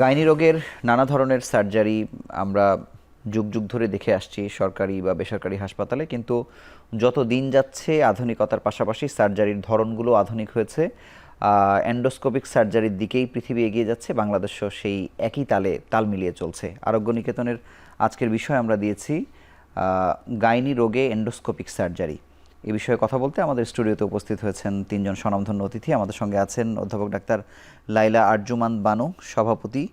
Gynae রোগের নানা ধরনের সার্জারি আমরা যুগ যুগ ধরে দেখে আসছি সরকারি বা বেসরকারি হাসপাতালে, কিন্তু যত দিন যাচ্ছে আধুনিকতার পাশাপাশি সার্জারির ধরনগুলো আধুনিক হয়েছে। এন্ডোস্কোপিক সার্জারির দিকেই পৃথিবী এগিয়ে যাচ্ছে, বাংলাদেশও সেই একই তাল মিলিয়ে চলছে। আরোগ্য নিকেতনের আজকের বিষয় আমরা দিয়েছি গাইনি রোগে এন্ডোস্কোপিক সার্জারি। এই বিষয়ে কথা বলতে আমাদের স্টুডিওতে উপস্থিত হয়েছেন তিনজন স্বনামধন্য অতিথি। আমাদের সঙ্গে আছেন অধ্যাপক ডাক্তার লাইলা আরজুমান বানু, সভাপতি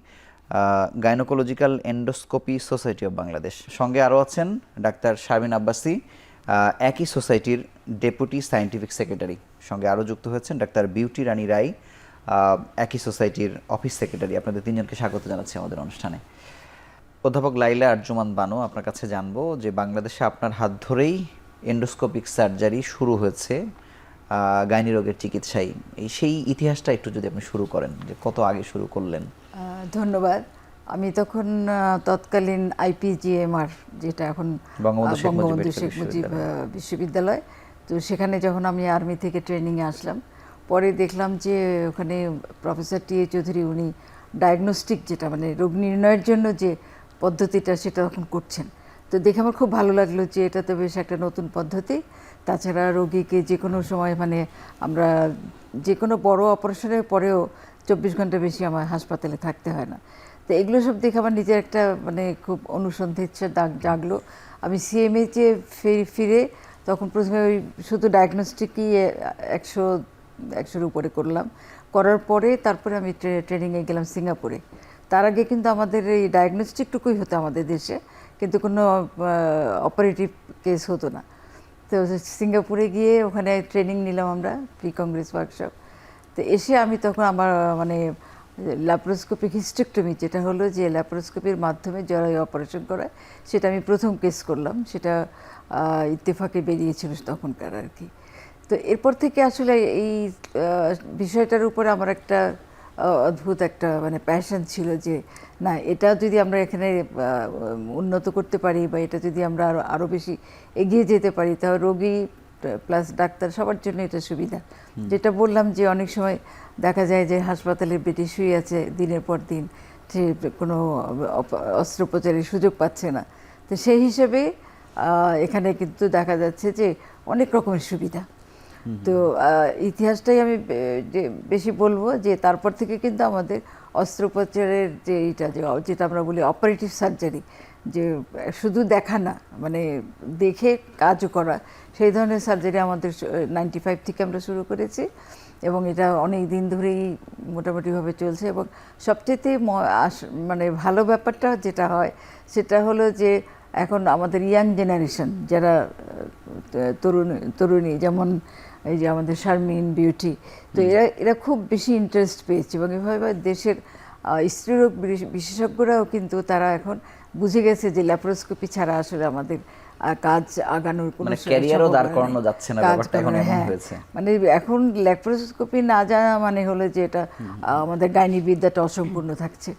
gynaecological endoscopy society of Bangladesh. সঙ্গে আরও আছেন ডাক্তার শারমিন আব্বাসি, একই সোসাইটির ডেপুটি সায়েন্টিফিক সেক্রেটারি। সঙ্গে আরও যুক্ত হয়েছেন ডাক্তার বিউটি রানী রায়, একই সোসাইটির অফিস সেক্রেটারি। আপনাদের তিনজনকে স্বাগত জানাচ্ছি আমাদের অনুষ্ঠানে। অধ্যাপক লাইলা আরজুমান বানু, আপনার কাছে জানবো যে বাংলাদেশে আপনার হাত ধরেই এন্ডোস্কোপিক সার্জারি শুরু হয়েছে গাইনি রোগের চিকিৎসায়। সেই ইতিহাসটা একটু যদি আপনি শুরু করেন, যে কত আগে শুরু করলেন। ধন্যবাদ। আমি তখন তৎকালীন আইপিজিএমআর, যেটা এখন বঙ্গবন্ধু শেখ মুজিব বিশ্ববিদ্যালয়, তো সেখানে যখন আমি আর্মি থেকে ট্রেনিংয়ে আসলাম, পরে দেখলাম যে ওখানে প্রফেসর টি এ চৌধুরী উনি ডায়াগনস্টিক, যেটা মানে রোগ নির্ণয়ের জন্য যে পদ্ধতিটা, সেটা তখন করছেন। তো দেখে আমার খুব ভালো লাগলো যে এটা তো বেশ একটা নতুন পদ্ধতি। তাছাড়া রোগীকে যে কোনো সময় মানে আমরা যে কোনো বড় অপারেশনের পরেও 24 ঘন্টা বেশি আমার হাসপাতালে থাকতে হয় না। তো এগুলো সব দেখে আমার নিজের একটা মানে খুব অনুসন্ধান ইচ্ছা জাগলো। আমি সিএমএইচে ফিরে তখন প্রথমে ওই শুধু ডায়াগনস্টিকই 100-100-র উপরে করলাম। করার পরে তারপরে আমি ট্রেনিংয়ে গেলাম সিঙ্গাপুরে। তার আগে কিন্তু আমাদের এই ডায়াগনস্টিকটুকুই হতো আমাদের দেশে, কিন্তু কোনো অপারেটিভ কেস হতো না। তো সিঙ্গাপুরে গিয়ে ওখানে ট্রেনিং নিলাম আমরা, প্রি কংগ্রেস ওয়ার্কশপ। তো এসে আমি তখন আমার মানে ল্যাপারোস্কোপিক হিস্টেক্টমি, যেটা হলো যে ল্যাপারোস্কোপির মাধ্যমে জরায়ু অপারেশন করা, সেটা আমি প্রথম কেস করলাম। সেটা ইত্তেফাকে বেরিয়েছিল তখনকার আর কি। তো এরপর থেকে আসলে এই বিষয়টার উপরে আমার একটা অদ্ভুত একটা মানে প্যাশন ছিল যে না, এটা যদি আমরা এখানে উন্নত করতে পারি বা এটা যদি আমরা আরও বেশি এগিয়ে যেতে পারি, তাহলে রোগী প্লাস ডাক্তার সবার জন্য এটা সুবিধা। যেটা বললাম যে অনেক সময় দেখা যায় যে হাসপাতালে বেডে শুয়ে আছে দিনের পর দিন, সে কোনো অস্ত্রোপচারের সুযোগ পাচ্ছে না। তো সেই হিসেবে এখানে কিন্তু দেখা যাচ্ছে যে অনেক রকমের সুবিধা। তো ইতিহাসটাই আমি বেশি বলবো যে তারপর থেকে কিন্তু আমাদের অস্ত্রোপচারের যে যেটা আমরা বলি অপারেটিভ সার্জারি, যে শুধু দেখা না, মানে দেখে কাজও করা, সেই ধরনের সার্জারি আমাদের 95 থেকে আমরা শুরু করেছি এবং এটা অনেক দিন ধরেই মোটামুটিভাবে চলছে। এবং সবচেয়ে মানে ভালো ব্যাপারটা যেটা হয় সেটা হলো যে এখন আমাদের ইয়াং জেনারেশন যারা তরুণী, যেমন এই যে আমাদের শারমিন, বিউটি, তো এরা খুব বেশি ইন্টারেস্ট পেয়েছে। এবং এভাবে দেশের স্ত্রীরোগ বিশেষজ্ঞরাও কিন্তু তারা এখন বুঝে গেছে যে ল্যাপারোস্কোপি ছাড়া আসলে আমাদের কাজ আগানোর কোনো ক্যারিয়ারও দাঁড় করানো যাচ্ছে না, ব্যাপারটা এখন এমন হয়েছে। মানে এখন ল্যাপারোস্কোপি না জানা মানে হলো যে এটা আমাদের গাইনি বিদ্যাটা অসম্পূর্ণ থাকছে।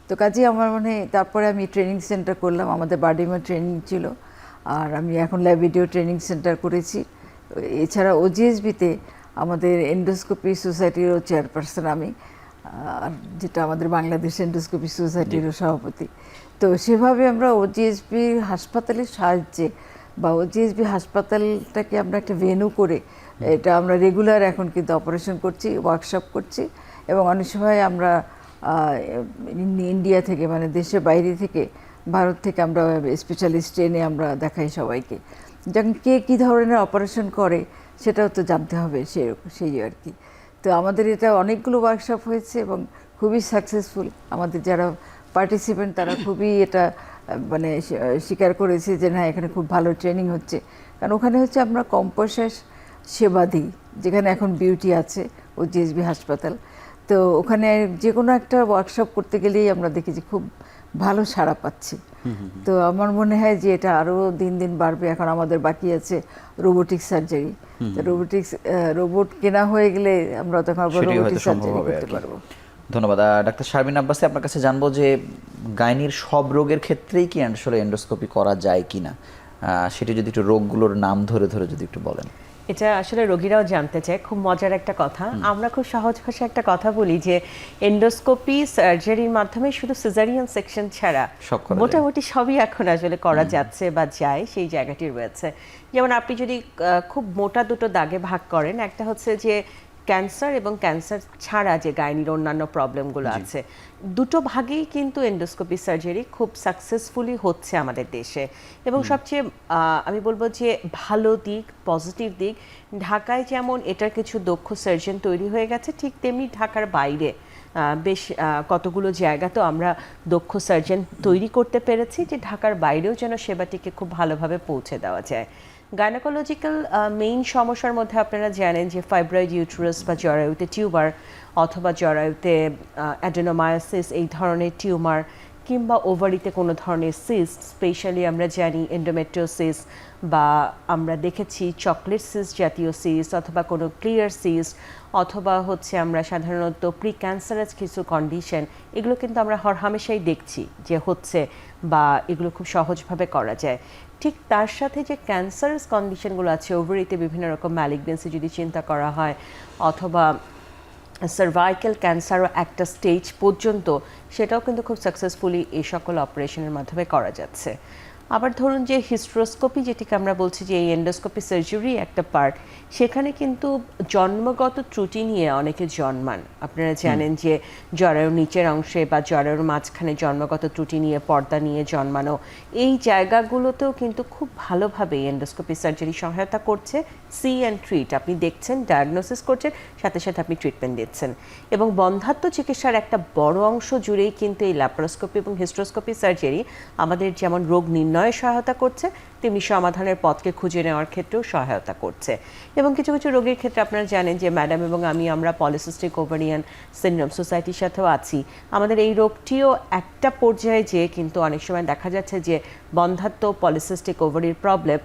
তো কাজে আমার মানে তারপরে আমি ট্রেনিং সেন্টার করলাম, আমাদের বার্ডিমে ট্রেনিং ছিল, আর আমি এখন ল্যাভিডিও ট্রেনিং সেন্টার করেছি। এছাড়া ওজিএসবিতে আমাদের এন্ডোস্কোপি সোসাইটিরও চেয়ারপারসন আমি, আর যেটা আমাদের বাংলাদেশ এন্ডোস্কোপি সোসাইটিরও সভাপতি। তো সেভাবে আমরা ওজিএসবি হাসপাতালের সাহায্যে বা ওজিএসবি হাসপাতালটাকে আমরা একটা ভেন্যু করে এটা আমরা রেগুলার এখন কিন্তু অপারেশন করছি, ওয়ার্কশপ করছি। এবং অনেক সময় আমরা ইন্ডিয়া থেকে, মানে দেশের বাইরে থেকে, ভারত থেকে আমরা স্পেশালিস্ট এনে আমরা দেখাই সবাইকে। যখন কে কী ধরনের অপারেশন করে সেটাও তো জানতে হবে, সেই আর কি। তো আমাদের এটা অনেকগুলো ওয়ার্কশপ হয়েছে এবং খুবই সাকসেসফুল। আমাদের যারা পার্টিসিপেন্ট তারা খুবই এটা মানে স্বীকার করেছে যে না, এখানে খুব ভালো ট্রেনিং হচ্ছে। কারণ ওখানে হচ্ছে আমরা কম পয়সায় সেবা দিই, যেখানে এখন বিউটি আছে ও জিএসবি হাসপাতাল। তো ওখানে যে কোনো একটা ওয়ার্কশপ করতে গেলেই আমরা দেখি যে খুব ভালো সাড়া পাচ্ছি। তো আমার মনে হয় যে এটা আরও দিন দিন বাড়বে। এখন আমাদের বাকি আছে রোবোটিক সার্জারি। রোবট কেনা হয়ে গেলে আমরা তখন রোবোটিক সার্জারি করতে পারবো। ধন্যবাদ। ডাক্তার শারমিন আব্বাসি, আপনার কাছে জানবো যে গাইনির সব রোগের ক্ষেত্রেই কি আসলে এন্ডোস্কোপি করা যায় কিনা, সেটি যদি একটু রোগগুলোর নাম ধরে ধরে যদি একটু বলেন। এটা আসলে রোগীরাও জানতে চায়, খুব মজার একটা কথা। আমরা খুব সহজ ভাষায় একটা কথা বলি যে এন্ডোস্কোপি সার্জারির মাধ্যমে শুধু সিজারিয়ান সেকশন ছাড়া সব করা যায়। মোটামুটি সবই এখন আসলে করা যাচ্ছে বা যায়, সেই জায়গাটি রয়েছে। যেমন আপনি যদি খুব মোটা দুটো দাগে ভাগ করেন, একটা হচ্ছে যে ক্যান্সার এবং ক্যান্সার ছাড়া যে গাইনির অন্যান্য প্রবলেমগুলো আছে, দুটো ভাগেই কিন্তু এন্ডোস্কোপি সার্জারি খুব সাকসেসফুলি হচ্ছে আমাদের দেশে। এবং সবচেয়ে আমি বলবো যে ভালো দিক, পজিটিভ দিক, ঢাকায় যেমন এটার কিছু দক্ষ সার্জন তৈরি হয়ে গেছে, ঠিক তেমনি ঢাকার বাইরে বেশ কতগুলো জায়গাতেও আমরা দক্ষ সার্জন তৈরি করতে পেরেছি, যে ঢাকার বাইরেও যেন সেবাটিকে খুব ভালোভাবে পৌঁছে দেওয়া যায়। গাইনোকোলজিক্যাল মেইন সমস্যার মধ্যে আপনারা জানেন যে ফাইব্রয়েড ইউটেরাস বা জরায়ুতে টিউমার, অথবা জরায়ুতে অ্যাডেনোমায়োসিস এই ধরনের টিউমার, কিংবা ওভারিতে কোনো ধরনের সিস্ট, স্পেশালি আমরা জানি এন্ডোমেট্রিওসিস, বা আমরা দেখেছি চকলেট সিস্ট জাতীয় সিস্ট, অথবা কোনো ক্লিয়ার সিস্ট, অথবা হচ্ছে আমরা সাধারণত প্রি ক্যান্সারাস কিছু কন্ডিশন, এগুলো কিন্তু আমরা হরহামেশাই দেখছি যে হচ্ছে, বা এগুলো খুব সহজভাবে করা যায়। ঠিক তার সাথে যে ক্যান্সারাস কন্ডিশনগুলো আছে, ওভারিতে বিভিন্ন রকম ম্যালিগনেন্সি যদি চিন্তা করা হয়, অথবা সার্ভাইকাল ক্যান্সারও একটা স্টেজ পর্যন্ত, সেটাও কিন্তু খুব সাকসেসফুলি এই সকল অপারেশনের মাধ্যমে করা যাচ্ছে। আবার ধরুন যে হিস্ট্রোস্কোপি, যেটিকে আমরা বলছি যে এই এন্ডোস্কোপি সার্জারি একটা পার্ট, সেখানে কিন্তু জন্মগত ত্রুটি নিয়ে অনেকে জন্মান। আপনারা জানেন যে জরায়ুর নিচের অংশে বা জরায়ুর মাঝখানে জন্মগত ত্রুটি নিয়ে, পর্দা নিয়ে জন্মানো, এই জায়গাগুলোতেও কিন্তু খুব ভালোভাবে এন্ডোস্কোপি সার্জারি সহায়তা করছে। সি অ্যান্ড ট্রিট, আপনি দেখছেন, ডায়াগনোসিস করছেন, সাথে সাথে আপনি ট্রিটমেন্ট দিচ্ছেন। এবং বন্ধ্যাত্ব চিকিৎসার একটা বড় অংশ জুড়েই কিন্তু এই ল্যাপারোস্কোপি এবং হিস্ট্রোস্কোপি সার্জারি আমাদের যেমন রোগ নির্ণয়ে সহায়তা করছে, তেমনি সমাধানের পথকে খুঁজে নেওয়ার ক্ষেত্রেও সহায়তা করছে। এবং কিছু কিছু রোগের ক্ষেত্রে আপনারা জানেন যে ম্যাডাম এবং আমরা পলিসিস্টিক ওভারিয়ান সিনড্রোম সোসাইটির সাথেও আছি। আমাদের এই রোগটিও একটা পর্যায়ে যেয়ে কিন্তু অনেক সময় দেখা যাচ্ছে যে বন্ধ্যাত্ব, পলিসিস্টিক ওভারির প্রবলেম,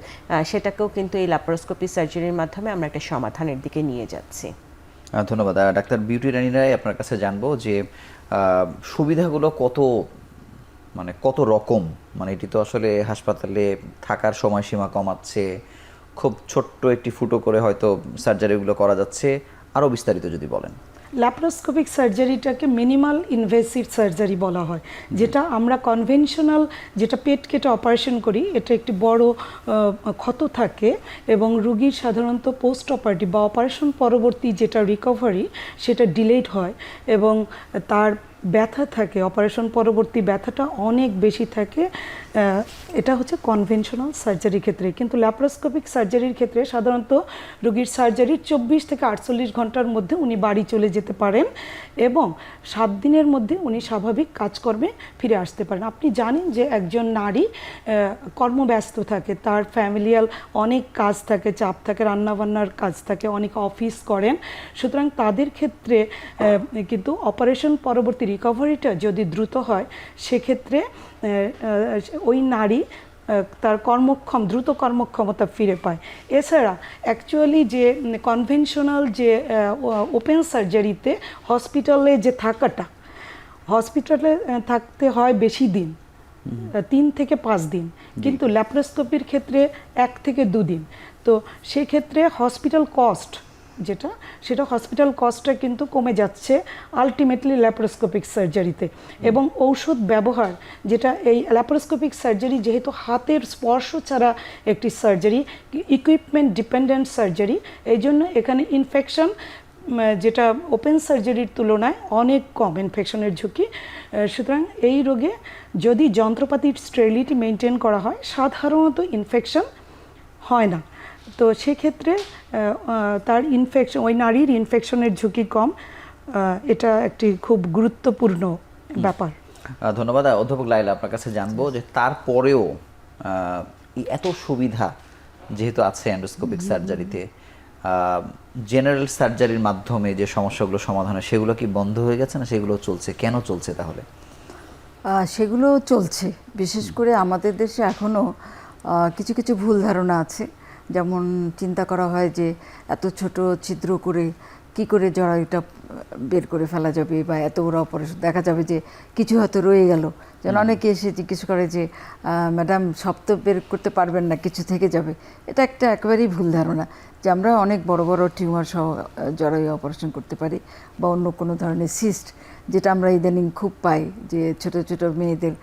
সেটাকেও কিন্তু এই ল্যাপারোস্কোপি সার্জারির মাধ্যমে আমরা একটা সমাধানের দিকে নিয়ে যাচ্ছি। ধন্যবাদ। ডাক্তার বিউটি রানী রায়, আপনার কাছে জানবো যে সুবিধাগুলো কত রকম, এটি তো আসলে হাসপাতালে থাকার সময়সীমা কমাচ্ছে, খুব ছোট্ট একটি ফুটো করে হয়তো সার্জারিগুলো করা যাচ্ছে, আরও বিস্তারিত যদি বলেন। ল্যাপারোস্কোপিক সার্জারিটাকে মিনিমাল ইনভেসিভ সার্জারি বলা হয়, যেটা আমরা কনভেনশনাল যেটা পেট কেটে অপারেশন করি, এটা একটি বড় ক্ষত থাকে এবং রুগীর সাধারণত পোস্ট অপারেটিভ বা অপারেশন পরবর্তী যেটা রিকভারি, সেটা ডিলেড হয় এবং তার ব্যথা থাকে, অপারেশন পরবর্তী ব্যথাটা অনেক বেশি থাকে। এটা হচ্ছে কনভেনশনাল সার্জারির ক্ষেত্রে। কিন্তু ল্যাপারোস্কোপিক সার্জারির ক্ষেত্রে সাধারণত রোগীর সার্জারির 24 থেকে 48 ঘন্টার মধ্যে উনি বাড়ি চলে যেতে পারেন এবং 7 দিনের মধ্যে উনি স্বাভাবিক কাজকর্মে ফিরে আসতে পারেন। আপনি জানেন যে একজন নারী কর্মব্যস্ত থাকে, তার ফ্যামিলিয়াল অনেক কাজ থাকে, চাপ থাকে, রান্নাবান্নার কাজ থাকে, অনেক অফিস করেন। সুতরাং তাদের ক্ষেত্রে কিন্তু অপারেশন পরবর্তী রিকভারিটা যদি দ্রুত হয়, সেক্ষেত্রে ওই নারী তার দ্রুত কর্মক্ষমতা ফিরে পায়। এছাড়া অ্যাকচুয়ালি যে কনভেনশনাল যে ওপেন সার্জারিতে হসপিটালে যে হসপিটালে থাকতে হয় বেশি দিন, 3 থেকে 5 দিন, কিন্তু ল্যাপারোস্কোপির ক্ষেত্রে 1 থেকে 2 দিন। তো সেক্ষেত্রে হসপিটাল কস্ট সেটা হসপিটাল কস্টটা কিন্তু কমে যাচ্ছে আলটিমেটলি ল্যাপারোস্কোপিক সার্জারিতে। এবং ঔষধ ব্যবহার, যেটা এই ল্যাপারোস্কোপিক সার্জারি যেহেতু হাতের স্পর্শ ছাড়া একটি সার্জারি, ইকুইপমেন্ট ডিপেন্ডেন্ট সার্জারি, এই জন্য এখানে ইনফেকশন যেটা ওপেন সার্জারির তুলনায় অনেক কম, ইনফেকশনের ঝুঁকি। সুতরাং এই রোগে যদি যন্ত্রপাতির স্টেরিলিটি মেনটেন করা হয়, সাধারণত ইনফেকশন হয় না। তো সেক্ষেত্রে তার ওই নারীর ইনফেকশনের ঝুঁকি কম। এটা একটি খুব গুরুত্বপূর্ণ ব্যাপার। ধন্যবাদ। অধ্যাপক লাইলা, আপনার কাছে জানবো যে তারপরেও এত সুবিধা যেহেতু আছে এন্ডোস্কোপিক সার্জারিতে, জেনারেল সার্জারির মাধ্যমে যে সমস্যাগুলো সমাধান হয়, সেগুলো কি বন্ধ হয়ে গেছে না সেগুলো চলছে? কেন চলছে তাহলে? সেগুলো চলছে। বিশেষ করে আমাদের দেশে এখনও কিছু কিছু ভুল ধারণা আছে। যেমন চিন্তা করা হয় যে এত ছোট ছিদ্র করে কি করে জরায়ুটা বের করে ফেলা যাবে, বা এত বড় অপারেশন দেখা যাবে যে কিছু হয়তো রয়ে গেল। যেন অনেকে এসে জিজ্ঞেস করে যে ম্যাডাম সব তো বের করতে পারবেন না, কিছু থেকে যাবে। এটা একটা একেবারেই ভুল ধারণা যে আমরা অনেক বড় বড় টিউমার সহ জরায়ু অপারেশন করতে পারি, বা অন্য কোনো ধরনের সিস্ট, যেটা আমরা ইদানিং খুব পাই যে ছোট ছোট মেয়েদের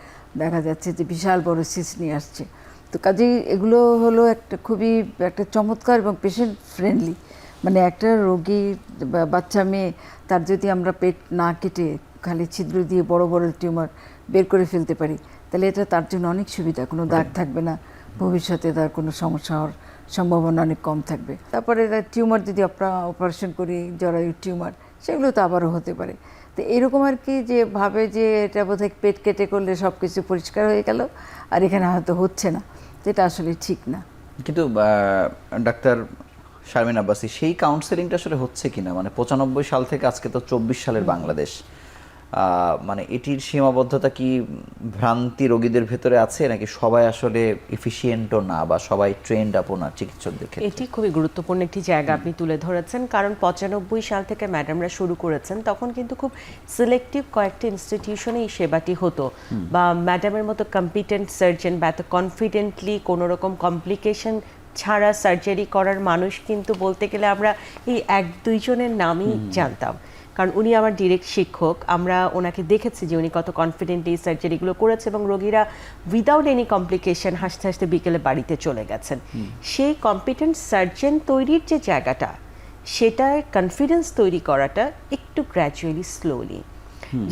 দেখা যাচ্ছে যে বিশাল বড় সিস্ট নিয়ে আসছে। তো কাজেই এগুলো হলো একটা খুবই একটা চমৎকার এবং পেশেন্ট ফ্রেন্ডলি, মানে একটা রোগী বা বাচ্চা মেয়ে তার যদি আমরা পেট না কেটে খালি ছিদ্র দিয়ে বড় বড় টিউমার বের করে ফেলতে পারি, তাহলে এটা তার জন্য অনেক সুবিধা, কোনো দাগ থাকবে না, ভবিষ্যতে তার কোনো সমস্যা হওয়ার সম্ভাবনা অনেক কম থাকবে। তারপরে টিউমার যদি অপারেশন করি, জরায়ু টিউমার, সেগুলো তো আবারও হতে পারে। তো এরকম আর কি, যে ভাবে যে এটা বোধহয় পেট কেটে করলে সব কিছু পরিষ্কার হয়ে গেল আর এখানে হয়তো হচ্ছে না, যেটা আসলে ঠিক না। কিন্তু ডাক্তার শারমিন আব্বাসী, সেই কাউন্সেলিংটা আসলে হচ্ছে কিনা, মানে 95 সাল থেকে আজকে তো 24 সালের বাংলাদেশ, মানে এটির সীমাবদ্ধতা কি ভ্রান্তি রোগীদের ভেতরে আছে, নাকি সবাই আসলে এফিশিয়েন্টও না, বা সবাই ট্রেন্ড আপও না চিকিৎসকদের ক্ষেত্রে? এটি খুবই গুরুত্বপূর্ণ একটি জায়গা আপনি তুলে ধরেছেন, কারণ 95 সাল থেকে ম্যাডামরা শুরু করেছেন, তখন কিন্তু খুব সিলেক্টিভ কয়েকটি ইনস্টিটিউশনে এই সেবাটি হতো, বা ম্যাডামের মতো কম্পিটেন্ট সার্জন বা এত কনফিডেন্টলি কোনো রকম কমপ্লিকেশন ছাড়া সার্জারি করার মানুষ কিন্তু বলতে গেলে আমরা এই 1-2 জনের নামই জানতাম। কারণ উনি আমার ডিরেক্ট শিক্ষক, আমরা ওনাকে দেখেছি যে উনি কত কনফিডেন্ট এই সার্জারিগুলো করেছে, এবং রোগীরা উইদাউট এনি কমপ্লিকেশন হাসতে হাসতে বিকেলে বাড়িতে চলে গেছেন। সেই কম্পিটেন্ট সার্জন তৈরির যে জায়গাটা, সেটায় কনফিডেন্স তৈরি করাটা একটু গ্র্যাজুয়ালি স্লোলি,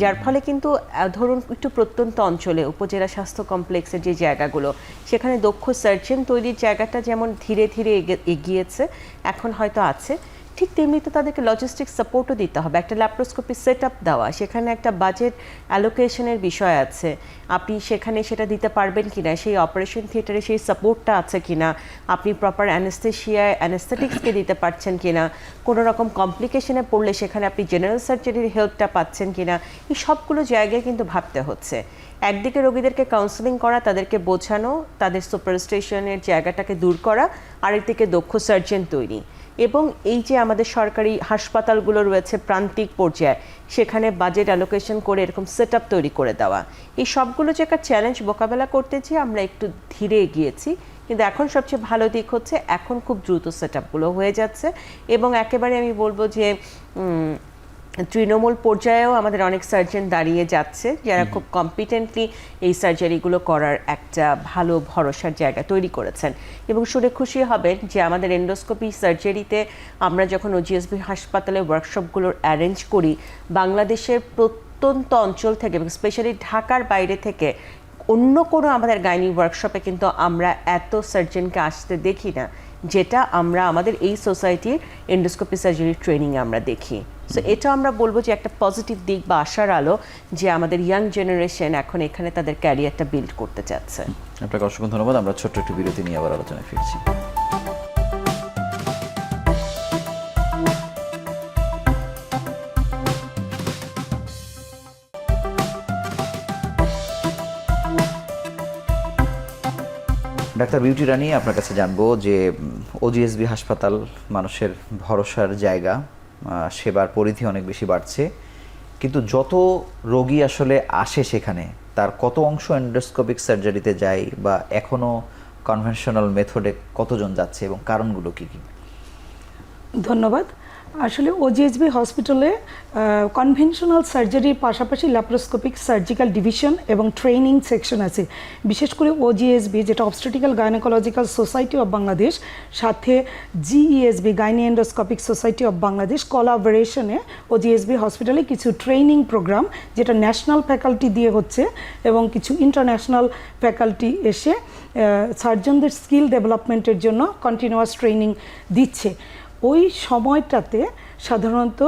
যার ফলে কিন্তু ধরুন একটু প্রত্যন্ত অঞ্চলে উপজেলা স্বাস্থ্য কমপ্লেক্সের যে জায়গাগুলো, সেখানে দক্ষ সার্জন তৈরির জায়গাটা যেমন ধীরে ধীরে এগিয়েছে, এখন হয়তো আছে, ঠিক তেমনি তো তাদেরকে লজিস্টিক সাপোর্টও দিতে হবে। একটা ল্যাপ্রোস্কোপি সেট আপ দেওয়া, সেখানে একটা বাজেট অ্যালোকেশনের বিষয় আছে, আপনি সেখানে সেটা দিতে পারবেন কিনা, সেই অপারেশন থিয়েটারে সেই সাপোর্টটা আছে কিনা, আপনি প্রপার অ্যানেস্থেশিয়ায় অ্যানেস্থেটিক্সকে দিতে পারছেন কিনা, কোনো রকম কমপ্লিকেশনে পড়লে সেখানে আপনি জেনারেল সার্জারির হেল্পটা পাচ্ছেন কিনা, এই সবগুলো জায়গায় কিন্তু ভাবতে হচ্ছে। একদিকে রোগীদেরকে কাউন্সেলিং করা, তাদেরকে বোঝানো, তাদের সুপারস্টেশনের জায়গাটাকে দূর করা, আরেকদিকে দক্ষ সার্জন তৈরি, এবং এই যে আমাদের সরকারি হাসপাতালগুলো রয়েছে প্রান্তিক পর্যায়ে, সেখানে বাজেট অ্যালোকেশন করে এরকম সেট আপ তৈরি করে দেওয়া, এই সবগুলো যে একটা চ্যালেঞ্জ মোকাবেলা করতে চেয়ে আমরা একটু ধীরে এগিয়েছি। কিন্তু এখন সবচেয়ে ভালো দিক হচ্ছে এখন খুব দ্রুত সেট আপগুলো হয়ে যাচ্ছে, এবং একেবারে আমি বলবো যে তৃণমূল পর্যায়েও আমাদের অনেক সার্জন দাঁড়িয়ে যাচ্ছে, যারা খুব কম্পিটেন্টলি এই সার্জারিগুলো করার একটা ভালো ভরসার জায়গা তৈরি করেছেন। এবং শুনে খুশি হবেন যে আমাদের এন্ডোস্কোপি সার্জারিতে আমরা যখন ওজিএসবি হাসপাতালে ওয়ার্কশপগুলোর অ্যারেঞ্জ করি, বাংলাদেশের প্রত্যন্ত অঞ্চল থেকে এবং স্পেশালি ঢাকার বাইরে থেকে অন্য কোনো আমাদের গাইনি ওয়ার্কশপে কিন্তু আমরা এত সার্জনকে আসতে দেখি না, যেটা আমরা আমাদের এই সোসাইটির এন্ডোস্কোপি সার্জারি ট্রেনিংয়ে আমরা দেখি। সো এটা আমরা বলবো যে একটা পজিটিভ দিক বা আশার আলো, যে আমাদের ইয়াং জেনারেশন এখন এখানে তাদের ক্যারিয়ারটা বিল্ড করতে চাচ্ছে। আপনাকে অসংখ্য ধন্যবাদ। আমরা ছোট্ট একটু বিরতি নিয়ে আবার আলোচনায় ফিরছি। ডাক্তার বিউটি রানী, আপনার কাছে জানবো যে ওজিএসবি হাসপাতাল মানুষের ভরসার জায়গা, সেবার পরিধি অনেক বেশি বাড়ছে, কিন্তু যত রোগী আসলে আসে সেখানে তার কত অংশ এন্ডোস্কোপিক সার্জারিতে যায়, বা এখনো কনভেনশনাল মেথডে কতজন যাচ্ছে, এবং কারণগুলো কি কি? ধন্যবাদ। আসলে ওজিএসবি হসপিটালে কনভেনশনাল সার্জারির পাশাপাশি ল্যাপ্রোস্কোপিক সার্জিক্যাল ডিভিশন এবং ট্রেনিং সেকশন আছে। বিশেষ করে ওজিএসবি, যেটা obstetrical gynaecological society of Bangladesh, সাথে GESB gynae endoscopic society of Bangladesh কোলাবোরেশনে ওজিএসবি হসপিটালে কিছু ট্রেনিং প্রোগ্রাম, যেটা ন্যাশনাল ফ্যাকাল্টি দিয়ে হচ্ছে, এবং কিছু ইন্টারন্যাশনাল ফ্যাকাল্টি এসে সার্জনদের স্কিল ডেভেলপমেন্টের জন্য কন্টিনিউয়াস ট্রেনিং দিচ্ছে। ওই সময়টাতে সাধারণত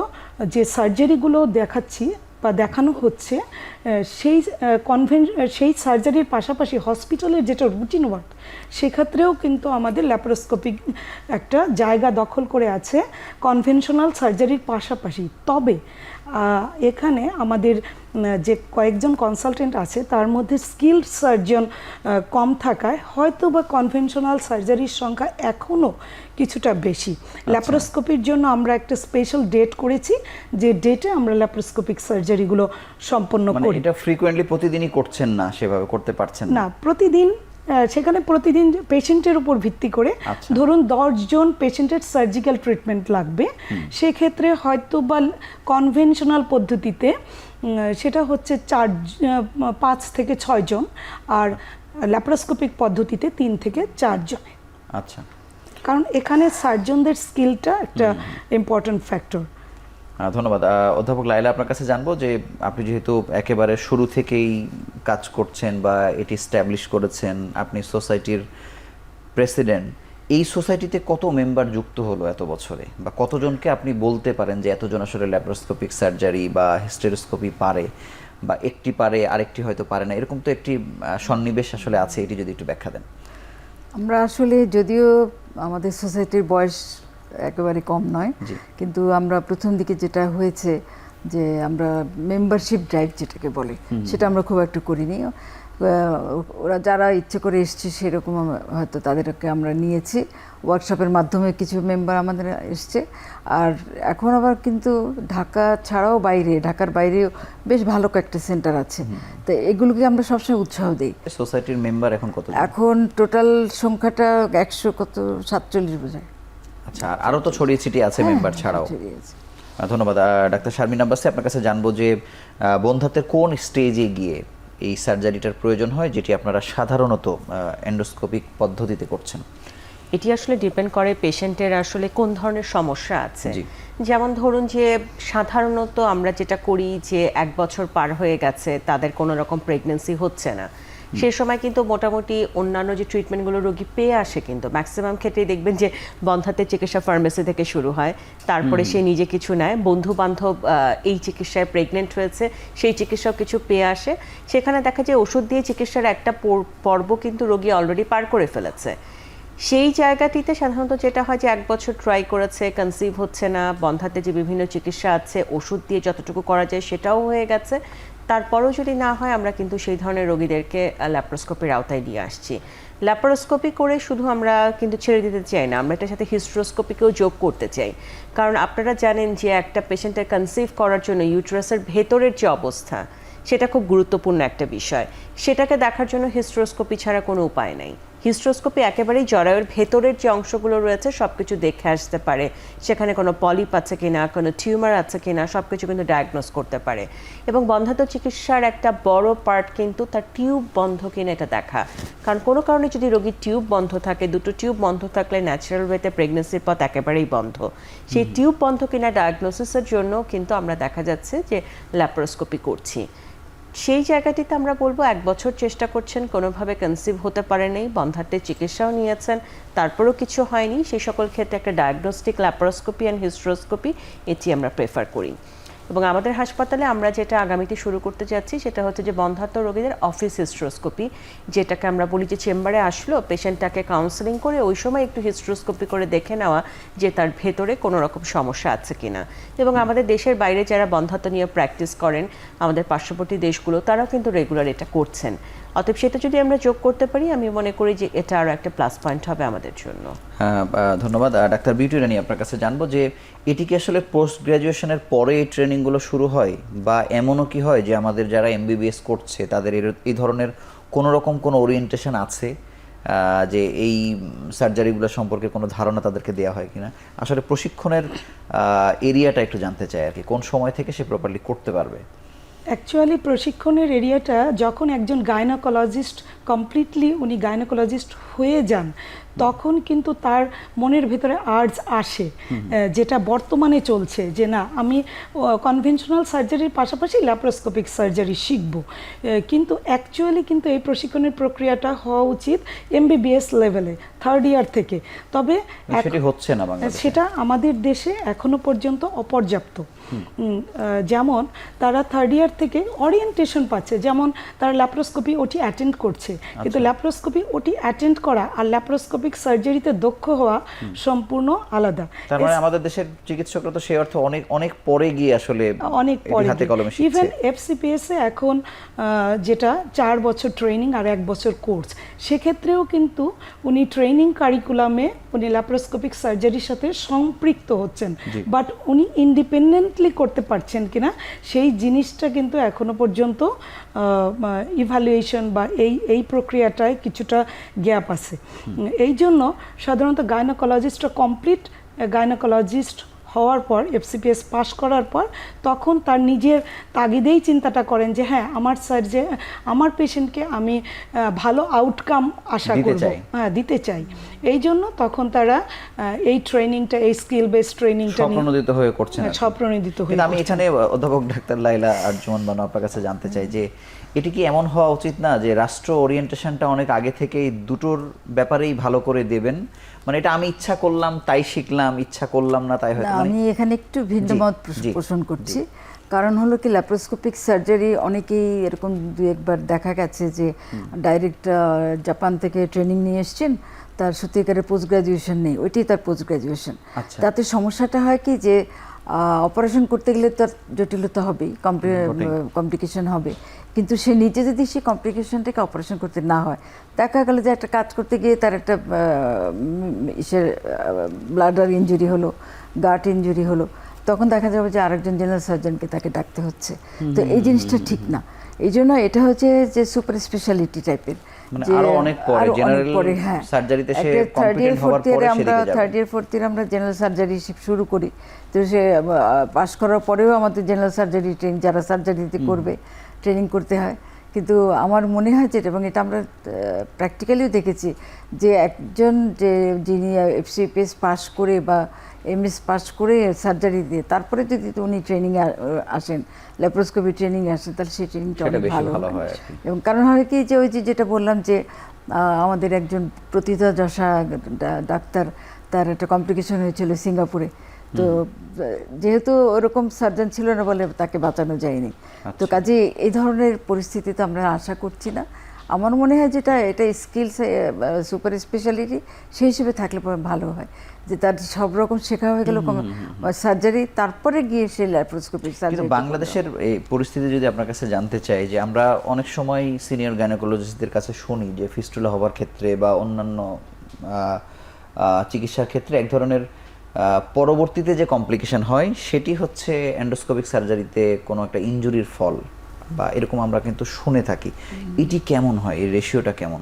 যে সার্জারিগুলো দেখাচ্ছি বা দেখানো হচ্ছে, সেই সার্জারির পাশাপাশি হসপিটালের যেটা রুটিন ওয়ার্ক, সেক্ষেত্রেও কিন্তু আমাদের ল্যাপ্রোস্কোপিক একটা জায়গা দখল করে আছে কনভেনশনাল সার্জারির পাশাপাশি। তবে এখানে আমাদের যে কয়েকজন কনসালটেন্ট আছে তার মধ্যে স্কিলড সার্জন কম থাকায় হয়তো বা কনভেনশনাল সার্জারির সংখ্যা এখনও কিছুটা বেশি। ল্যাপারোস্কোপির জন্য আমরা একটা স্পেশাল ডেট করেছি, যে ডেটে আমরা ল্যাপারোস্কোপিক সার্জারিগুলো সম্পন্ন মানে করি। এটা ফ্রিকোয়েন্টলি প্রতিদিনই করছেন না, সেভাবে করতে পারছেন না, প্রতিদিন সেখানে প্রতিদিন পেশেন্টের উপর ভিত্তি করে ধরুন 10 জন পেশেন্টের সার্জিক্যাল ট্রিটমেন্ট লাগবে, সেক্ষেত্রে হয়তো বা কনভেনশনাল পদ্ধতিতে সেটা হচ্ছে 5 থেকে 6 জন, আর ল্যাপারোস্কোপিক পদ্ধতিতে 3 থেকে 4 জন। আচ্ছা, কারণ এখানে সার্জনদের স্কিলটা একটা ইম্পর্ট্যান্ট ফ্যাক্টর। ধন্যবাদ। অধ্যাপক লায়লা, আপনার কাছে জানবো যে আপনি যেহেতু একেবারে শুরু থেকেই কাজ করছেন বা এটি স্ট্যাবলিশ করেছেন, আপনি সোসাইটির প্রেসিডেন্ট, এই সোসাইটিতে কত মেম্বার যুক্ত হলো এত বছরে, বা কতজনকে আপনি বলতে পারেন যে এতজন আসলে ল্যাপারোস্কোপিক সার্জারি বা হিস্টেরোস্কোপি পারে, বা একটি পারে আরেকটি হয়তো পারে না, এরকম তো একটি সন্নিবেশ আসলে আছে, এটি যদি একটু ব্যাখ্যা দেন। আমরা আসলে যদিও আমাদের সোসাইটির বয়স একেবারে কম নয়, কিন্তু আমরা প্রথম দিকে যেটা হয়েছে যে আমরা মেম্বারশিপ ড্রাইভ যেটাকে বলে, সেটা আমরা খুব একটা করিনি। ওরা যারা ইচ্ছে করে এসছে সেরকম হয়তো তাদেরকে আমরা নিয়েছি, ওয়ার্কশপের মাধ্যমে কিছু মেম্বার আমাদের এসছে। আর এখন আবার কিন্তু ঢাকা ছাড়াও ঢাকার বাইরেও বেশ ভালো কয়েকটা সেন্টার আছে, তো এগুলোকে আমরা সবসময় উৎসাহ দিই। সোসাইটির মেম্বার এখন কত? এখন টোটাল সংখ্যাটা 147 বোঝায়। আচ্ছা, আর আরও তো ছড়িয়ে ছিটিয়ে আছে মেম্বার ছাড়াও। ধন্যবাদ। ডাক্তার শারমিন আব্বাসী, আপনার কাছে জানবো যে বন্ধ্যাত্বের কোন স্টেজে গিয়ে এই সার্জারিটার প্রয়োজন হয়, যেটি আপনারা সাধারণত এন্ডোস্কোপিক পদ্ধতিতে করছেন? এটি আসলে ডিপেন্ড করে পেশেন্টের আসলে কোন ধরনের সমস্যা আছে। যেমন ধরুন যে সাধারণত আমরা যেটা করি যে 1 বছর পার হয়ে গেছে, তাদের কোনো রকম প্রেগন্যান্সি হচ্ছে না, সেই সময় কিন্তু মোটামুটি অন্যান্য যে ট্রিটমেন্টগুলো রোগী পেয়ে আসে, কিন্তু ম্যাক্সিমাম ক্ষেত্রেই দেখবেন যে বন্ধ্যাত্বের চিকিৎসা ফার্মেসি থেকে শুরু হয়, তারপরে সে নিজে কিছু নেয়, বন্ধু বান্ধব এই চিকিৎসায় প্রেগনেন্ট হয়েছে, সেই চিকিৎসাও কিছু পেয়ে আসে, সেখানে দেখা যায় ওষুধ দিয়ে চিকিৎসার একটা পর্ব কিন্তু রোগী অলরেডি পার করে ফেলেছে। সেই জায়গাটিতে সাধারণত যেটা হয় যে 1 বছর ট্রাই করেছে, কনসিভ হচ্ছে না, বন্ধ্যাতে যে বিভিন্ন চিকিৎসা আছে ওষুধ দিয়ে যতটুকু করা যায় সেটাও হয়ে গেছে, তারপরেও যদি না হয় আমরা কিন্তু সেই ধরনের রোগীদেরকে ল্যাপারোস্কোপির আওতায় দিয়ে আসছি। ল্যাপারোস্কোপি করে শুধু আমরা কিন্তু ছেড়ে দিতে চাই না, আমরা এটার সাথে হিস্টেরোস্কোপিকেও যোগ করতে চাই। কারণ আপনারা জানেন যে একটা পেশেন্টের কনসিভ করার জন্য ইউটেরাসের ভেতরের যে অবস্থা সেটা খুব গুরুত্বপূর্ণ একটা বিষয়, সেটাকে দেখার জন্য হিস্টেরোস্কোপি ছাড়া কোনো উপায় নেই। হিস্টেরোস্কোপি একেবারেই জরায়ুর ভেতরের যে অংশগুলো রয়েছে সব কিছু দেখে আসতে পারে, সেখানে কোনো পলিপ আছে কিনা, কোনো টিউমার আছে কিনা, সব কিছু কিন্তু ডায়াগনোস করতে পারে। এবং বন্ধ্যাত্ব চিকিৎসার একটা বড় পার্ট কিন্তু তার টিউব বন্ধ কিনা এটা দেখা, কারণ কোনো কারণে যদি রোগীর টিউব বন্ধ থাকে, দুটো টিউব বন্ধ থাকলে ন্যাচারাল ওয়েতে প্রেগনেন্সির পথ একেবারেই বন্ধ, সেই টিউব বন্ধ কিনা ডায়াগনোসিসের জন্য কিন্তু আমরা দেখা যাচ্ছে যে ল্যাপারোস্কোপি করছি। সেই জায়গাটিতে আমরা বলবো 1 বছর চেষ্টা করছেন, কোনোভাবে কনসিভ হতে পারেনি, বন্ধ্যাত্বের চিকিৎসাও নিয়েছেন, তারপরেও কিছু হয়নি, সেই সকল ক্ষেত্রে একটা ডায়াগনস্টিক ল্যাপারোস্কোপি অ্যান্ড হিস্টেরোস্কোপি এটি আমরা প্রেফার করি। এবং আমাদের হাসপাতালে আমরা যেটা আগামীতে শুরু করতে যাচ্ছি সেটা হচ্ছে যে বন্ধ্যাত্ব রোগীদের অফিস হিস্টেরোস্কোপি, যেটাকে আমরা বলি যে চেম্বারে আসলো পেশেন্টটাকে কাউন্সেলিং করে ওই সময় একটু হিস্টেরোস্কোপি করে দেখে নেওয়া যে তার ভেতরে কোনো রকম সমস্যা আছে কিনা। এবং আমাদের দেশের বাইরে যারা বন্ধ্যাত্ব নিয়ে প্র্যাকটিস করেন, আমাদের পার্শ্ববর্তী দেশগুলো, তারাও কিন্তু রেগুলার এটা করছেন। অতএব সেটা যদি আমরা যোগ করতে পারি, আমি মনে করি যে এটা আরও একটা প্লাস পয়েন্ট হবে আমাদের জন্য। ধন্যবাদ। ডাক্তার বিউটি রানী, আপনার কাছে জানবো যে এটি কি আসলে পোস্ট গ্র্যাজুয়েশনের পরে এই ট্রেনিংগুলো শুরু হয়, বা এমনও কি হয় যে আমাদের যারা MBBS করছে তাদের এই ধরনের কোনো রকম কোনো ওরিয়েন্টেশন আছে, যে এই সার্জারিগুলো সম্পর্কে কোনো ধারণা তাদেরকে দেওয়া হয় কিনা? আসলে প্রশিক্ষণের এরিয়াটা একটু জানতে চাই আর কি, কোন সময় থেকে সে প্রপারলি করতে পারবে? অ্যাকচুয়ালি প্রশিক্ষণের এরিয়াটা যখন একজন গাইনোকোলজিস্ট কমপ্লিটলি উনি গাইনোকোলজিস্ট হয়ে যান, তখন কিন্তু তার মনের ভেতরে আর্জ আসে, যেটা বর্তমানে চলছে যে না, আমি কনভেনশনাল সার্জারির পাশাপাশি ল্যাপারোস্কোপিক সার্জারি শিখব। কিন্তু অ্যাকচুয়ালি কিন্তু এই প্রশিক্ষণের প্রক্রিয়াটা হওয়া উচিত MBBS লেভেলে 3rd ইয়ার থেকে। তবে সেটি হচ্ছে না বাংলাদেশে, সেটা আমাদের দেশে এখনো পর্যন্ত অপর্যাপ্ত। যেমন তারা থার্ড ইয়ার থেকে ওরিয়েন্টেশন পাচ্ছে, যেমন তারা ল্যাপ্রোস্কোপি ওটি অ্যাটেন্ড করছে, কিন্তু ল্যাপ্রোস্কোপি ওটি অ্যাটেন্ড করা আর ল্যাপ্রোস্কোপিক সার্জারিতে দক্ষ হওয়া সম্পূর্ণ আলাদা। তার মানে আমাদের দেশের চিকিৎসকরা তো সেই অর্থে অনেক অনেক পরে গিয়ে আসলে অনেক পরে হাতে কলমে শিখছে। ইভেন FCPS এ এখন যেটা 4 বছর ট্রেনিং আর 1 বছর কোর্স, সেক্ষেত্রেও কিন্তু উনি ট্রেনিং কারিকুলামে উনি ল্যাপ্রোস্কোপিক সার্জারির সাথে সম্পৃক্ত হচ্ছেন, বাট উনি ইন্ডিপেন্ডেন্টলি করতে পারছেন কিনা সেই জিনিসটা কিন্তু এখনো পর্যন্ত ইভ্যালুয়েশন বা এই প্রক্রিয়াটায় কিছুটা গ্যাপ আছে। এই জন্য সাধারণত গাইনোকোলজিস্টরা কমপ্লিট গাইনোকোলজিস্ট হওয়ার পর FCPS পাস করার পর তখন তার নিজের তাগিদেই চিন্তাটা করেন যে হ্যাঁ আমার পেশেন্টকে আমি ভালো আউটকাম আশা করব, হ্যাঁ দিতে চাই। এই জন্য তখন তারা এই ট্রেনিংটা, এই স্কিল বেস ট্রেনিংটা স্বপ্রণোদিত হয়ে করছেন। স্বপ্রণোদিত হয়ে। কিন্তু আমি এখানে অধ্যাপক ডাক্তার লাইলা আরজুমান বানু আপনার কাছে জানতে চাই যে এটি কি এমন হওয়া উচিত না যে রাষ্ট্র ওরিয়েন্টেশনটা অনেক আগে থেকেই দুটোর ব্যাপারেই ভালো করে দেবেন, মানে এটা আমি ইচ্ছা করলাম তাই শিখলাম, ইচ্ছা করলাম না তাই হয়তো। আমি এখানে একটু ভিন্ন মত পোষণ করছি, কারণ হলো কি ল্যাপ্রোস্কোপিক সার্জারি অনেকেই এরকম 2-1 বার দেখা গেছে যে ডাইরেক্ট জাপান থেকে ট্রেনিং নিয়ে এসছেন, তার সত্যিকারের পোস্ট গ্রাজুয়েশন নেই, ওইটাই তার পোস্ট গ্রাজুয়েশন। তাতে সমস্যাটা হয় কি যে অপারেশন করতে গেলে তার জটিলতা হবেই, কমপ্লিকেশন হবে, কিন্তু সে নিজে যদি সেই কমপ্লিকেশনটাকে অপারেশন করতে না হয়, দেখা গেল যে একটা কাজ করতে গিয়ে তার একটা ব্লাডার ইনজুরি হলো, গাট ইনজুরি হলো, তখন দেখা যাবে যে আরেকজন জেনারেল সার্জনকে তাকে ডাকতে হচ্ছে। তো এই জিনিসটা ঠিক না। এই জন্য এটা হচ্ছে যে সুপার স্পেশালিটি টাইপের, আরো অনেক পরে হ্যাঁ সার্জারিতে সে কম্পিটেন্ট হওয়ার পরে আমরা থার্ড ইয়ার ফোর্থ ইয়ার আমরা জেনারেল সার্জারি শুরু করি। তো সে পাস করার পরেও আমাদের জেনারেল সার্জারি ট্রেনিং, যারা সার্জারিতে করবে ট্রেনিং করতে হয়। কিন্তু আমার মনে হয় যে, এবং এটা আমরা প্র্যাকটিক্যালিও দেখেছি, যে একজন যিনি FCPS পাস করে বা MS পাস করে সার্জারি দিয়ে তারপরে যদি উনি ট্রেনিংয়ে আসেন, ল্যাপ্রোস্কোপি ট্রেনিংয়ে আসেন, তাহলে সেই ট্রেনিংটা অনেক ভালো হয়। এবং কারণ হয় কি যে ওই যেটা বললাম যে আমাদের একজন প্রথিতযশা ডাক্তার, তার একটা কমপ্লিকেশন হয়েছিল সিঙ্গাপুরে, তো যেহেতু ওরকম সার্জন ছিল না বলে তাকে বাঁচানো যায়নি। তো কাজে এই ধরনের পরিস্থিতিতে আমরা আশা করছি না। আমার মনে হয় যেটা এটা স্কিলস সুপার স্পেশালিটি সেই হিসেবে থাকলে পরে ভালো হয়, যে তার সব রকম শেখা হয়ে গেল সার্জারি, তারপরে গিয়ে সে ল্যাপ্রোস্কোপি সার্জারি। বাংলাদেশের এই পরিস্থিতি যদি আপনার কাছে জানতে চাই, যে আমরা অনেক সময় সিনিয়র গাইনোকোলজিস্টদের কাছে শুনি যে ফিস্টুলা হওয়ার ক্ষেত্রে বা অন্যান্য চিকিৎসার ক্ষেত্রে এক ধরনের পরবর্তীতে যে কমপ্লিকেশন হয় সেটি হচ্ছে এন্ডোস্কোপিক সার্জারিতে কোনো একটা ইনজুরির ফল, বা এরকম আমরা কিন্তু শুনে থাকি। এটি কেমন হয়, এই রেশিওটা কেমন?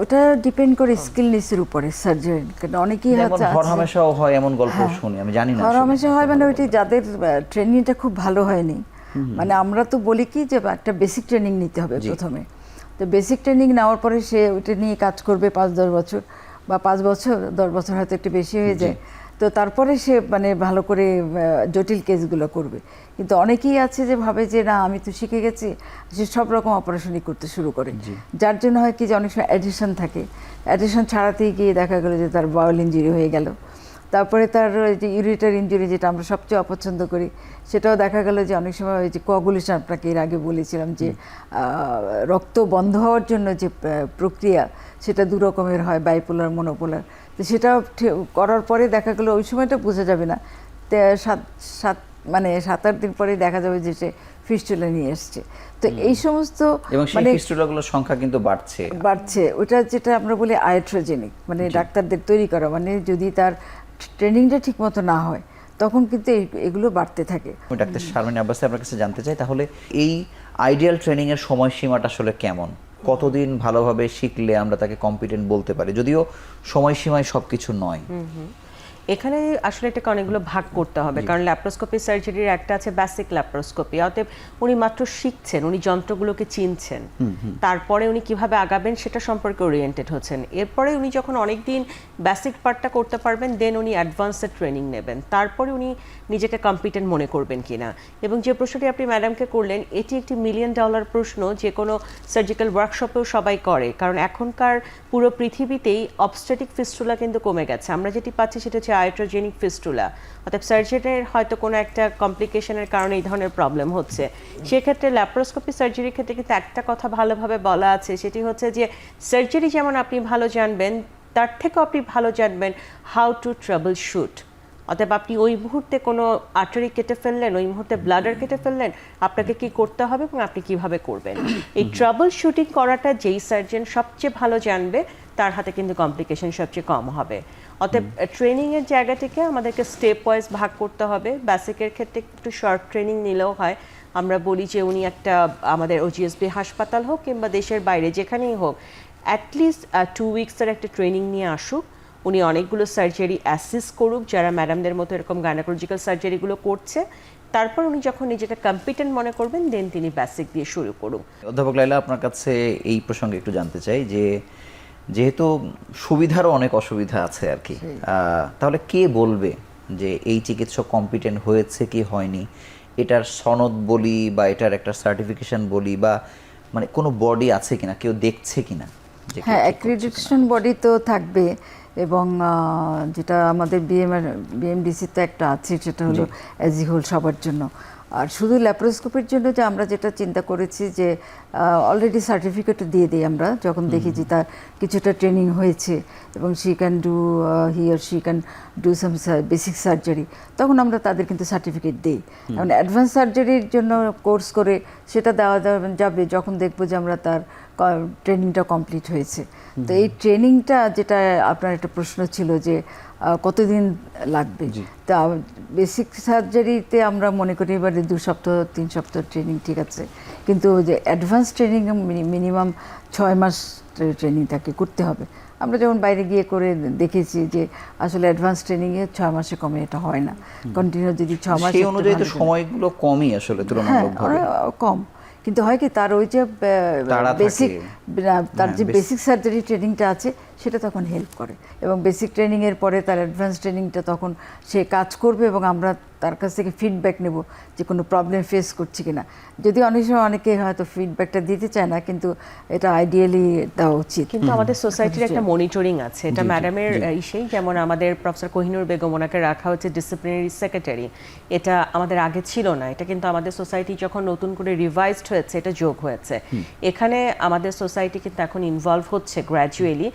ওটা ডিপেন্ড করে স্কিলনেসের উপরে সার্জারি, কারণ অনেকেই হরহামেশাও হয় এমন গল্প শুনি, আমি জানি না হরহামেশা হয় মানে ওইটি যাদের ট্রেনিংটা খুব ভালো হয়নি। মানে আমরা তো বলি কি যে একটা বেসিক ট্রেনিং নিতে হবে প্রথমে, তো বেসিক ট্রেনিং নেওয়ার পরে সে ওইটা নিয়ে কাজ করবে 5-10 বছর বা 5 বছর 10 বছর হয়তো একটু বেশি হয়ে যায়, তো তারপরে সে মানে ভালো করে জটিল কেসগুলো করবে। কিন্তু অনেকেই আছে যে ভাবে যে না আমি তো শিখে গেছি, সে সব রকম অপারেশনই করতে শুরু করে, যার জন্য হয় কি যে অনেক সময় অ্যাডিশন থাকে, অ্যাডিশন ছাড়াতেই গিয়ে দেখা গেলো যে তার বাউল ইঞ্জুরি হয়ে গেল, তারপরে তার যে ইউরিটার ইঞ্জুরি যেটা আমরা সবচেয়ে অপছন্দ করি, সেটাও দেখা গেল যে অনেক সময় ওই যে কোয়াগুলেশন, আপনাকে এর আগে বলেছিলাম যে রক্ত বন্ধ হওয়ার জন্য যে প্রক্রিয়া সেটা 2 রকমের হয়, বাইপোলার, মনোপোলার। তো সেটা করার পরে দেখা গেলো ওই সময়টা বোঝা যাবে না, 7-8 দিন পরে দেখা যাবে যে সে ফিস্টুলা নিয়ে এসছে। তো এই সমস্ত মানে ফিস্টুলাগুলোর সংখ্যা কিন্তু বাড়ছে, ওটা যেটা আমরা বলি আয়াট্রোজেনিক, মানে ডাক্তারদের তৈরি করা, মানে যদি তার ট্রেনিংটা ঠিক মতো না হয় তখন কিন্তু এগুলো বাড়তে থাকে। ডাক্তার শারমিন আব্বাসী আপনার কাছে জানতে চাই, তাহলে এই আইডিয়াল ট্রেনিং এর সময়সীমাটা আসলে কেমন? কতদিন ভালোভাবে শিখলে আমরা তাকে কম্পিটেন্ট বলতে পারি, যদিও সময়সীমায় সবকিছু নয়? এখানে আসলে এটাকে অনেকগুলো ভাগ করতে হবে, কারণ ল্যাপ্রোস্কোপি সার্জারির একটা আছে বেসিক ল্যাপ্রোস্কোপি, অতএব উনি মাত্র শিখছেন, উনি যন্ত্রগুলোকে চিনছেন, তারপরে উনি কিভাবে আগাবেন সেটা সম্পর্কে ওরিয়েন্টেড হচ্ছেন। এরপরে উনি যখন অনেকদিন বেসিক পার্টটা করতে পারবেন, দেন উনি অ্যাডভান্সের ট্রেনিং নেবেন, তারপরে উনি নিজেকে কম্পিটেন্ট মনে করবেন কিনা। এবং যে প্রশ্নটি আপনি ম্যাডামকে করলেন, এটি একটি $1 মিলিয়ন প্রশ্ন, যে কোনো সার্জিক্যাল ওয়ার্কশপেও সবাই করে, কারণ এখনকার পুরো পৃথিবীতেই অবস্টেটিক ফিস্টুলা কিন্তু কমে গেছে। আমরা যেটি পাচ্ছি সেটা হচ্ছে আয়াট্রোজেনিক ফিস্টুলা, অর্থাৎ সার্জারির হয়তো কোনো একটা কমপ্লিকেশনের কারণে এই ধরনের প্রবলেম হচ্ছে, সেক্ষেত্রে ল্যাপ্রোস্কোপি সার্জারির ক্ষেত্রে কিন্তু একটা কথা ভালোভাবে বলা আছে, সেটি হচ্ছে যে সার্জারি যেমন আপনি ভালো জানবেন, তার থেকেও আপনি ভালো জানবেন হাউ টু ট্রাবল শুট। অতএব আপনি ওই মুহূর্তে কোনো আর্টারি কেটে ফেললেন, ওই মুহূর্তে ব্লাডার কেটে ফেললেন, আপনাকে কি করতে হবে এবং আপনি কিভাবে করবেন। এই ট্রাবল শুটিং করাটা যেই সার্জন সবচেয়ে ভালো জানবে, তার হাতে কিন্তু কমপ্লিকেশন সবচেয়ে কম হবে। অতএব ট্রেনিংয়ের জায়গা থেকে আমাদেরকে স্টেপ ওয়াইজ ভাগ করতে হবে। বেসিকের ক্ষেত্রে একটু শর্ট ট্রেনিং নিলেও হয়। আমরা বলি যে উনি একটা আমাদের OGSB হাসপাতাল হোক কিংবা দেশের বাইরে যেখানেই হোক, অ্যাটলিস্ট 2 উইকসের একটা ট্রেনিং নিয়ে আসুক, উনি অনেকগুলো সার্জারি অ্যাসিস্ট করুক যারা ম্যাডামদের মতো এরকম গাইনোকোলজিক্যাল সার্জারিগুলো করছে, তারপর উনি যখন নিজেকে কম্পিটেন্ট মনে করবেন দেন তিনি বেসিক দিয়ে শুরু করুন। অধ্যাপক লাইলা, আপনার কাছে এই প্রসঙ্গে একটু জানতে চাই যে যেহেতু সুবিধারও অনেক অসুবিধা আছে আর কি, তাহলে কে বলবে যে এই চিকিৎসক কম্পিটেন্ট হয়েছে কি হয়নি? এটার সনদ বলি বা এটার একটা সার্টিফিকেশন বলি, বা মানে কোনো বডি আছে কিনা, কেউ দেখছে কিনা? হ্যাঁ, অ্যাক্রিডিটেশন বডি তো থাকবে, এবং যেটা আমাদের বিএমডিসিতে একটা আছে, সেটা হলো অ্যাজ ই হোল সবার জন্য। আর শুধু ল্যাপ্রোস্কোপির জন্য যে আমরা যেটা চিন্তা করেছি যে অলরেডি সার্টিফিকেটও দিয়ে দিই আমরা যখন দেখি যে তার কিছুটা ট্রেনিং হয়েছে এবং she can do she can do some basic surgery, তখন আমরা তাদের কিন্তু সার্টিফিকেট দিই। কারণ অ্যাডভান্স সার্জারির জন্য কোর্স করে সেটা দেওয়া যাবে যখন দেখবো যে আমরা তার ট্রেনিংটা কমপ্লিট হয়েছে। তো এই ট্রেনিংটা, যেটা আপনার একটা প্রশ্ন ছিল যে কতদিন লাগবে, তা বেসিক সার্জারিতে আমরা মনে করি এবারে 2 সপ্তাহ 3 সপ্তাহ ট্রেনিং ঠিক আছে, কিন্তু যে অ্যাডভান্স ট্রেনিং মিনিমাম 6 মাস ট্রেনিং তাকে করতে হবে। আমরা যখন বাইরে গিয়ে করে দেখেছি যে আসলে অ্যাডভান্স ট্রেনিংয়ে 6 মাসে কমে এটা হয় না, কন্টিনিউ যদি 6 মাস, সেই অনুযায়ী তো সময়গুলো কমই আসলে তুলনামূলকভাবে কম, কিন্তু হয় কি তার ওই যে বেসিক, তার যে বেসিক সার্জারি ট্রেনিংটা আছে সেটা তখন হেল্প করে, এবং বেসিক ট্রেনিংয়ের পরে তার অ্যাডভান্স ট্রেনিংটা তখন সে কাজ করবে এবং আমরা তার কাছ থেকে ফিডব্যাক নেব যে কোনো প্রবলেম ফেস করছি কিনা। যদি অনেক সময় অনেকে হয়তো ফিডব্যাকটা দিতে চায় না, কিন্তু এটা আইডিয়ালি দেওয়া উচিত। কিন্তু আমাদের সোসাইটির একটা মনিটরিং আছে, এটা ম্যাডামের ইসেই, যেমন আমাদের প্রফেসর কোহিনুর বেগম, ওনাকে রাখা হচ্ছে ডিসিপ্লিনারি সেক্রেটারি, এটা আমাদের আগে ছিল না, এটা কিন্তু আমাদের সোসাইটি যখন নতুন করে রিভাইজড হয়েছে এটা যোগ হয়েছে। এখানে আমাদের সোসাইটি কিন্তু এখন ইনভলভ হচ্ছে গ্র্যাজুয়ালি,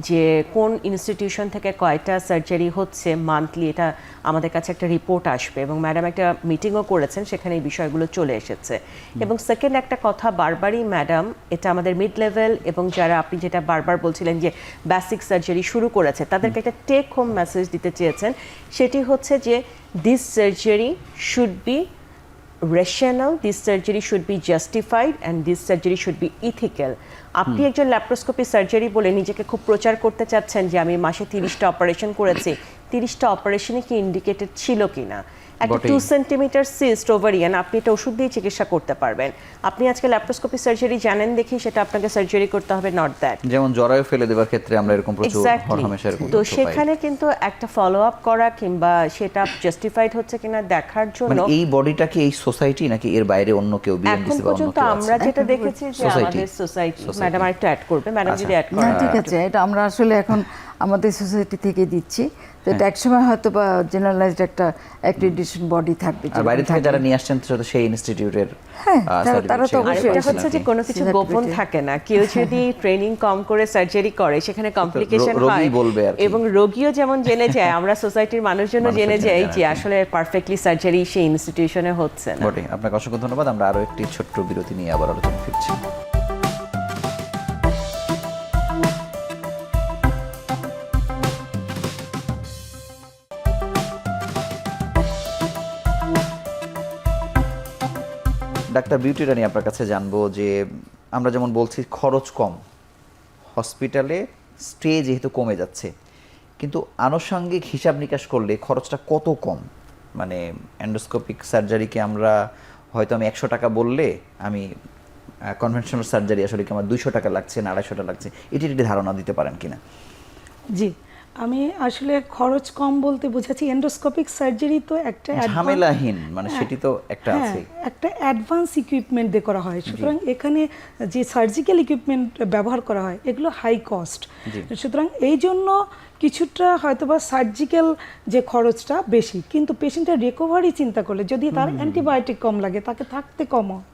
যে কোন ইনস্টিটিউশন থেকে কয়টা সার্জারি হচ্ছে মান্থলি, এটা আমাদের কাছে একটা রিপোর্ট আসবে, এবং ম্যাডাম একটা মিটিংও করেছেন, সেখানে এই বিষয়গুলো চলে এসেছে। এবং সেকেন্ড একটা কথা বারবারই ম্যাডাম, এটা আমাদের মিড লেভেল এবং যারা আপনি যেটা বারবার বলছিলেন যে বেসিক সার্জারি শুরু করেছে, তাদেরকে একটা টেক হোম মেসেজ দিতে চেয়েছেন, সেটি হচ্ছে যে this surgery should be rational, this surgery should be justified, and this surgery should be ethical. আপনি একজন ল্যাপ্রোস্কোপি সার্জারি বলে নিজেকে খুব প্রচার করতে চাচ্ছেন যে আমি মাসে 30টা অপারেশন করেছি, 30টা অপারেশনে কি ইন্ডিকেটেড ছিল কিনা। একটা 2 সেন্টিমিটার সিস্ট ওভারিয়ান, আপনি এটা ওষুধ দিয়ে চিকিৎসা করতে পারবেন। আপনি আজকে ল্যাপ্রোস্কোপি সার্জারি জানেন দেখি সেটা আপনাকে সার্জারি করতে হবে, নট দ্যাট। যেমন জরায়ু ফেলে দেওয়ার ক্ষেত্রে আমরা এরকম প্রচুর হরহামেশা এরকম তো সেখানে কিন্তু একটা ফলো আপ করা কিংবা সেটা জাস্টিফাইড হচ্ছে কিনা দেখার জন্য, মানে এই বডিটা কি এই সোসাইটি নাকি এর বাইরে অন্য কেউ, এখন বিএমডিসি বা অন্য পর্যন্ত কেউ আমরা আছে? যেটা দেখেছি যে আমাদের সোসাইটি, ম্যাডাম আরেকটু অ্যাড করবে, ম্যাডাম যদি অ্যাড না করেন। ঠিক আছে, এটা আমরা আসলে এখন আমাদের সোসাইটি থেকে দিচ্ছি, তো এটা একসময় হয়তো বা জেনারেলাইজড একটা অ্যাক্রিডিটেশন বডি থাকবে, আর বাইরে থেকে যারা নিয়ে আসছেন সেটা সেই ইনস্টিটিউটের হ্যাঁ, তারা তো অবশ্যই আরেকটা হচ্ছে যে কোনো কিছু গোপন থাকে না, কেউ যদি ট্রেনিং কম করে সার্জারি করে সেখানে কমপ্লিকেশন হয়, এবং রোগীও যেমন জেনে যায়, আমরা সোসাইটির মানুষজনও জেনে যাই যে আসলে পারফেক্টলি সার্জারি সেই ইনস্টিটিউশনে হচ্ছে না। বটে। আপনাকে অসংখ্য ধন্যবাদ। আমরা আরো একটি ছোট্ট বিরতি নিয়ে আবার আলোচনা ফিরছি। ডাক্তার বিউটি রানী, আপনার কাছে জানবো যে আমরা যেমন বলছি খরচ কম, হসপিটালে স্টে যেহেতু কমে যাচ্ছে, কিন্তু আনুষঙ্গিক হিসাব নিকাশ করলে খরচটা কত কম? মানে এন্ডোস্কোপিক সার্জারিকে আমরা হয়তো আমি 100 টাকা বললে, আমি কনভেনশনাল সার্জারি আসলে কি আমার 200 টাকা লাগছে না 250 টাকা লাগছে, এটির একটি ধারণা দিতে পারেন কিনা? জি, আমি আসলে খরচ কম বলতে বুঝাচ্ছি এন্ডোস্কোপিক সার্জারি তো একটা ঝামেলাহীন, মানে সেটি তো একটা আছে, একটা অ্যাডভান্স ইকুইপমেন্ট দিয়ে করা হয়, সুতরাং এখানে যে সার্জিক্যাল ইকুইপমেন্ট ব্যবহার করা হয় এগুলো হাই কস্ট, সুতরাং এই জন্য কিছুটা হয়তোবা সার্জিক্যাল যে খরচটা বেশি, কিন্তু পেশেন্টের রিকভারি চিন্তা করলে যদি তার অ্যান্টিবায়োটিক কম লাগে, তাকে থাকতে কম হয়,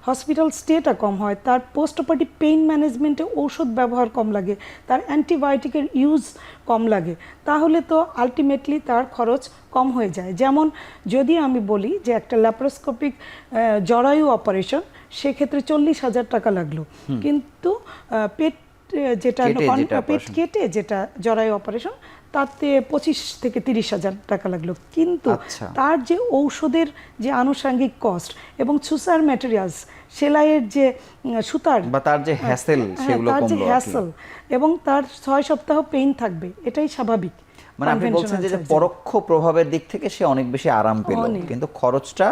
হসপিটাল স্টেটা কম হয়, তার পোস্ট অপারেটিভ পেইন ম্যানেজমেন্টে ঔষধ ব্যবহার কম লাগে, তার অ্যান্টিবায়োটিকের ইউজ কম লাগে, তাহলে তো আলটিমেটলি তার খরচ কম হয়ে যায়। যেমন যদি আমি বলি যে একটা ল্যাপারোস্কোপিক জরায়ু অপারেশন, সেক্ষেত্রে 40,000 টাকা লাগলো, কিন্তু পেট যেটা পেট কেটে যেটা জরায়ু অপারেশন তাতে 25 থেকে 30,000 টাকা লাগলো, কিন্তু তার যে ঔষধের যে আনুষঙ্গিক কস্ট এবং সুসার ম্যাটেরিয়ালস, সেলাইয়ের যে সুতার বা তার যে হ্যাসেল, সেগুলো তার যে কমলো হ্যাসেল এবং তার 6 সপ্তাহ পেইন থাকবে, এটাই স্বাভাবিক। মানে আপনি বলছেন যে পরোক্ষ প্রভাবের দিক থেকে সে অনেক বেশি আরাম পেল, কিন্তু খরচটা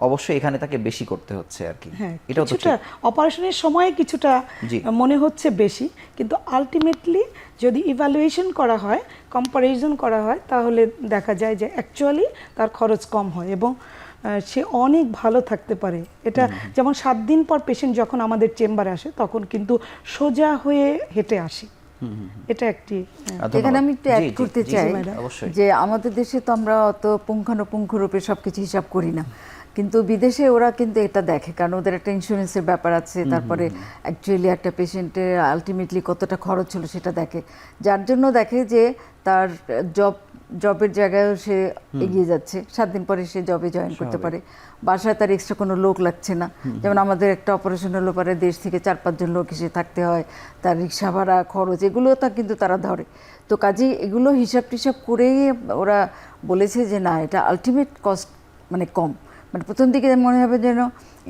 অবশ্যই এখানে তাকে বেশি করতে হচ্ছে আর কি। এটাও তো ঠিক, অপারেশনের সময় কিছুটা মনে হচ্ছে বেশি, কিন্তু আলটিমেটলি যদি ইভ্যালুয়েশন করা হয়, কম্পারিজন করা হয়, তাহলে দেখা যায় যে অ্যাকচুয়ালি তার খরচ কম হয় এবং সে অনেক ভালো থাকতে পারে। এটা যেমন 7 দিন পর পেশেন্ট যখন আমাদের চেম্বারে আসে তখন কিন্তু সোজা হয়ে হেঁটে আসে। এটা একটি, এখানে আমি একটু অ্যাড করতে চাই যে আমাদের দেশে তো আমরা অত পুঙ্খানুপুঙ্খ রূপে সবকিছু হিসাব করি না, কিন্তু বিদেশে ওরা কিন্তু এটা দেখে, কারণ ওদের একটা ইন্স্যুরেন্সের ব্যাপার আছে, তারপরে অ্যাকচুয়ালি একটা পেশেন্টের আলটিমেটলি কতটা খরচ হলো সেটা দেখে, যার জন্য দেখে যে তার জবের জায়গায় সে এগিয়ে যাচ্ছে, 7 দিন পরে সে জবে জয়েন করতে পারে, বাসায় তার এক্সট্রা কোনো লোক লাগছে না। যেমন আমাদের একটা অপারেশন হলো পরে দেশ থেকে 4-5 জন লোক এসে থাকতে হয়, তার রিক্সা ভাড়া খরচ এগুলো তা কিন্তু তারা ধরে। তো কাজেই এগুলো হিসাব টিসাব করেই ওরা বলেছে যে না, এটা আলটিমেট কস্ট মানে কম। মানে প্রথম দিকে মনে হবে যেন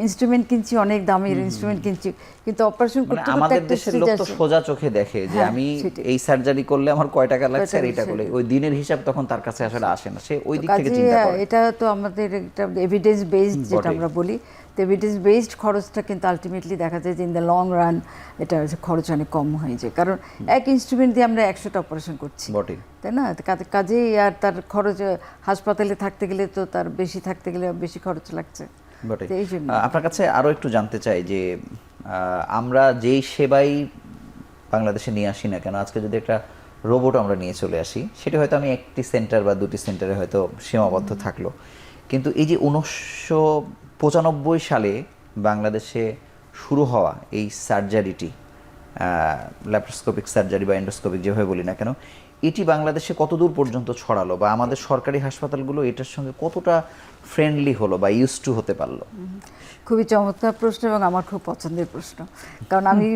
ইনস্ট্রুমেন্ট কিনছি, অনেক দামের ইনস্ট্রুমেন্ট কিনছি, কিন্তু অপারেশন করতে আমাদের দেশের লোক তো সোজা চোখে দেখে যে আমি এই সার্জারি করলে আমার কয় টাকা লাগছে আর এটা করলে, ওই দিনের হিসাব তখন তার কাছে আসলে আসে না, সে ওই দিক থেকে চিন্তা করে। এটা তো আমাদের একটা এভিডেন্স বেসড যেটা আমরা বলি, তো এভিডেন্স বেসড খরচটা কিন্তু আলটিমেটলি দেখা যায় যে ইন দ্য লং রান এটা খরচ অনেক কম হয়ে যায়, কারণ এক ইনস্ট্রুমেন্ট দিয়ে আমরা 100টা অপারেশন করছি, তাই না? কাজেই আর তার খরচ হাসপাতালে থাকতে গেলে তো তার বেশি থাকতে গেলে বেশি খরচ লাগছে। আপনার কাছে আরো একটু জানতে চাই যে আমরা যেই সেবাই বাংলাদেশে নিয়ে আসি না কেন, আজকে যদি একটা রোবট আমরা নিয়ে চলে আসি, সেটা হয়তো আমি একটি সেন্টার বা 2টি সেন্টারে হয়তো সীমাবদ্ধ থাকলো, কিন্তু এই যে 1995 সালে বাংলাদেশে শুরু হওয়া এই সার্জারিটি, ল্যাপারোস্কোপিক সার্জারি বা এন্ডোস্কোপিক যেভাবে বলি না কেন, এটি বাংলাদেশে কতদূর পর্যন্ত ছড়ালো, বা আমাদের সরকারি হাসপাতালগুলো এটার সঙ্গে কতটা ফ্রেন্ডলি হলো বা ইউজ টু হতে পারলো? খুবই চমৎকার প্রশ্ন এবং আমার খুব পছন্দের প্রশ্ন, কারণ আমি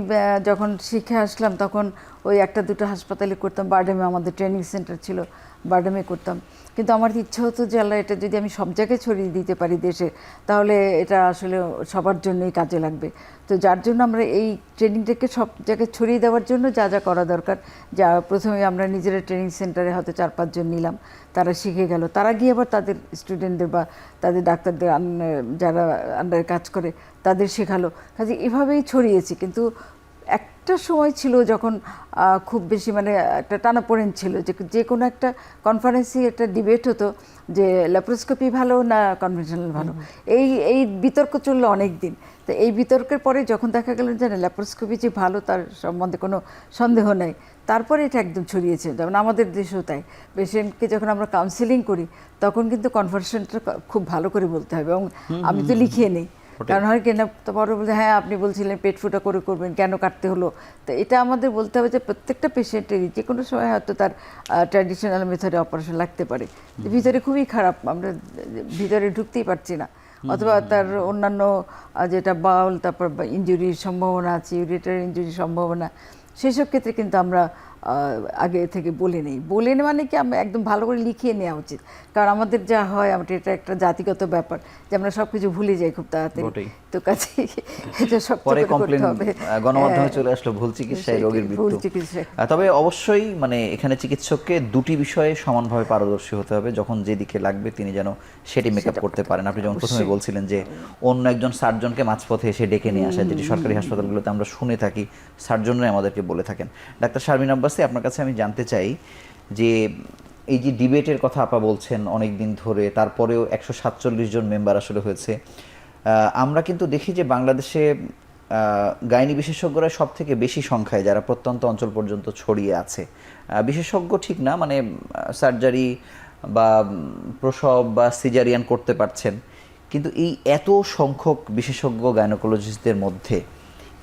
যখন শিখে আসলাম তখন ওই 1-2টা হাসপাতালে করতাম, বারডেমে আমাদের ট্রেনিং সেন্টার ছিল, বারডেমে করতাম, কিন্তু আমার ইচ্ছা হতো যে আল্লাহ এটা যদি আমি সব জায়গায় ছড়িয়ে দিতে পারি দেশে, তাহলে এটা আসলে সবার জন্যই কাজে লাগবে। তো যার জন্য আমরা এই ট্রেনিংটাকে সব জায়গায় ছড়িয়ে দেওয়ার জন্য যা যা করা দরকার, যা প্রথমে আমরা নিজেরা ট্রেনিং সেন্টারে হয়তো 4-5 জন নিলাম, তারা শিখে গেল, তারা গিয়ে আবার তাদের স্টুডেন্টদের বা তাদের ডাক্তারদের যারা আন্ডারে কাজ করে তাদের শেখালো, কাজে এভাবেই ছড়িয়েছি। কিন্তু একটা সময় ছিল যখন খুব বেশি মানে একটা টানাপোড়েন ছিল, যে কোনো একটা কনফারেন্সে একটা ডিবেট হতো যে ল্যাপারোস্কোপি ভালো না কনভেনশনাল ভালো, এই বিতর্ক চললো অনেক দিন। তো এই বিতর্কের পরে যখন দেখা গেল যে ল্যাপারোস্কোপি যে ভালো তার সম্বন্ধে কোনো সন্দেহ নেই, তারপরে এটা একদম ছড়িয়েছে। যেমন আমাদের দেশেও তাই, পেশেন্টকে যখন আমরা কাউন্সিলিং করি তখন কিন্তু কনভারসেশনটা খুব ভালো করে বলতে হবে, এবং আমি তো লিখিয়ে নেই, কারণ হয় কেন তো পরে বলছে হ্যাঁ আপনি বলছিলেন পেট ফুটা করে করবেন, কেন কাটতে হলো। তো এটা আমাদের বলতে হবে যে প্রত্যেকটা পেশেন্টেরই যে কোনো সময় হয়তো তার ট্র্যাডিশনাল মেথডে অপারেশন লাগতে পারে, ভিতরে খুবই খারাপ, আমরা ভিতরে ঢুকতেই পারছি না, অথবা তার অন্যান্য যেটা বাউল, তারপর ইনজুরির সম্ভাবনা আছে, ইউরেটারি ইনজুরির সম্ভাবনা, সেসব ক্ষেত্রে কিন্তু আমরা আগে থেকে বলে নেই মানে কি আমরা একদম ভালো করে লিখিয়ে নেওয়া উচিত, কারণ আমাদের যা হয় আমাদের এটা একটা জাতিগত ব্যাপার যে আমরা সব কিছু ভুলে যাই খুব তাড়াতাড়ি। তো কাছে এটা সব পরে কমপ্লেইন গণমাধ্যমে চলে আসলো ভুল চিকিৎসায় রোগীর মৃত্যু। তবে অবশ্যই মানে এখানে চিকিৎসককে 2টি বিষয়ে সমানভাবে পারদর্শী হতে হবে, যখন যেদিকে লাগবে তিনি যেন সেটি মেকআপ করতে পারেন। আপনি যেমন প্রথমে বলছিলেন যে অন্য একজন সার্জনকে মাঝপথে এসে ডেকে নিয়ে আসা, যেটি সরকারি হাসপাতালগুলোতে আমরা শুনে থাকি, সার্জনরাই আমাদেরকে বলে থাকেন। ডাক্তার শারমিন আব্বাসী, আপনার কাছে আমি জানতে চাই যে এই যে ডিবেটের কথা আপা বলছেন অনেক দিন ধরে, তারপরেও 147 জন মেম্বার আসলে হয়েছে। আমরা কিন্তু দেখি যে বাংলাদেশে গাইনি বিশেষজ্ঞরা সব থেকে বেশি সংখ্যায় যারা প্রত্যন্ত অঞ্চল পর্যন্ত ছড়িয়ে আছে। বিশেষজ্ঞ ঠিক না, মানে সার্জারি বা প্রসব বা সিজারিয়ান করতে পারছেন, কিন্তু এই এত সংখ্যক বিশেষজ্ঞ গাইনোকোলজিস্টদের মধ্যে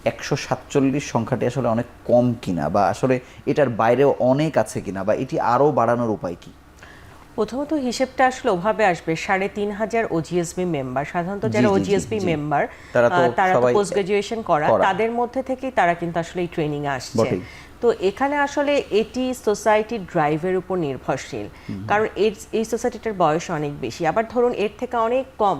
147 সংখ্যাটি আসলে অনেক কম কিনা, বা আসলে এটার বাইরেও অনেক আছে কিনা, বা এটি আরও বাড়ানোর উপায় কি? প্রথমত হিসেবটা আসলে ওভাবে আসবে 3,500 ওজিএসবি মেম্বার, সাধারণত জি, যারা জি, জি, ওজিএসবি জি। মেম্বার তারা তো সবাই পোস্ট গ্রাজুয়েশন করা, করা। তাদের মধ্যে থেকেই তারা কিন্তু আসলে এই ট্রেনিং এ আসছে। বটেই। তো এখানে আসলে এটি সোসাইটির ড্রাইভের উপর নির্ভরশীল, কারণ এই সোসাইটিটার বয়স অনেক বেশি। আবার ধরুন এর থেকে অনেক কম,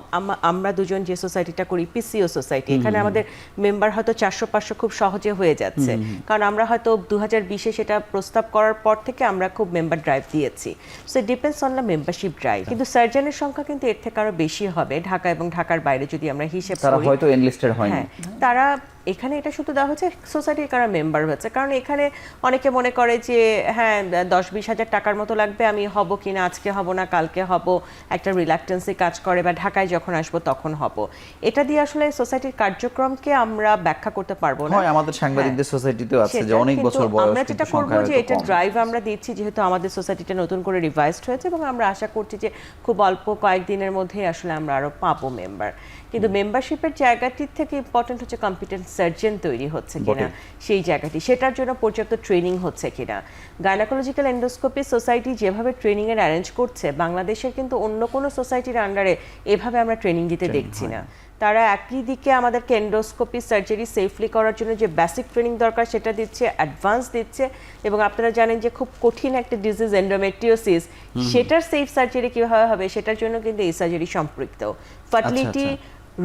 আমরা দুজন যে সোসাইটিটা করি পিসিও সোসাইটি, এখানে আমাদের মেম্বার হয়তো 400-500 খুব সহজে হয়ে যাচ্ছে, কারণ আমরা হয়তো 2020-এ সেটা প্রস্তাব করার পর থেকে আমরা খুব মেম্বার ড্রাইভ দিয়েছি। So it depends on the membership drive. কিন্তু সার্জনের সংখ্যা কিন্তু এর থেকে আরো বেশি হবে ঢাকা এবং ঢাকার বাইরে যদি আমরা হিসেব তারা করি। হয়তো এনলিস্টেড হয়নি। হ্যাঁ, তারা এখানে এটা শুধু দেওয়া হচ্ছে সোসাইটির কারা মেম্বার হচ্ছে, কারণ এখানে অনেকে মনে করে যে হ্যাঁ 10-20 হাজার টাকার মতো লাগবে, আমি হব কিনা, আজকে হব না কালকে হব, একটা রিল্যাক্টেন্সি কাজ করে, বা ঢাকায় যখন আসবো তখন হব। এটা দিয়ে আসলে সোসাইটির কার্যক্রমকে আমরা ব্যাখ্যা করতে পারবো না। হয় আমাদের সাংবাদিকদের সোসাইটিতেও আছে যে অনেক বছর বয়স, আমরা যেটা কিন্তু করব সংখ্যা যে হয়তো এটা কম। ড্রাইভ আমরা দিচ্ছি, যেহেতু আমাদের সোসাইটিটা নতুন করে রিভাইজড হয়েছে, এবং আমরা আশা করছি যে খুব অল্প কয়েকদিনের মধ্যেই আসলে আমরা আরো পাবো মেম্বার। কিন্তু মেম্বারশিপের জায়গাটির থেকে ইম্পর্টেন্ট হচ্ছে কম্পিটেন্ট সার্জন তৈরি হচ্ছে কিনা, সেই জায়গাটি, সেটার জন্য পর্যাপ্ত ট্রেনিং হচ্ছে কিনা। গাইনোকোলজিক্যাল এন্ডোস্কোপি সোসাইটি যেভাবে ট্রেনিং এর অ্যারেঞ্জ করছে, বাংলাদেশের কিন্তু অন্য কোনো সোসাইটির আন্ডারে এভাবে আমরা ট্রেনিং দিতে দেখছি না। তারা একই দিকে আমাদেরকে এন্ডোস্কোপি সার্জারি সেফলি করার জন্য যে বেসিক ট্রেনিং দরকার সেটা দিচ্ছে, অ্যাডভান্স দিচ্ছে, এবং আপনারা জানেন যে খুব কঠিন একটা ডিজিজ এন্ডোমেট্রিওসিস, সেটার সেফ সার্জারি কিভাবে হবে সেটার জন্য কিন্তু এই সার্জারি সম্পৃক্ত। ফার্টিলিটি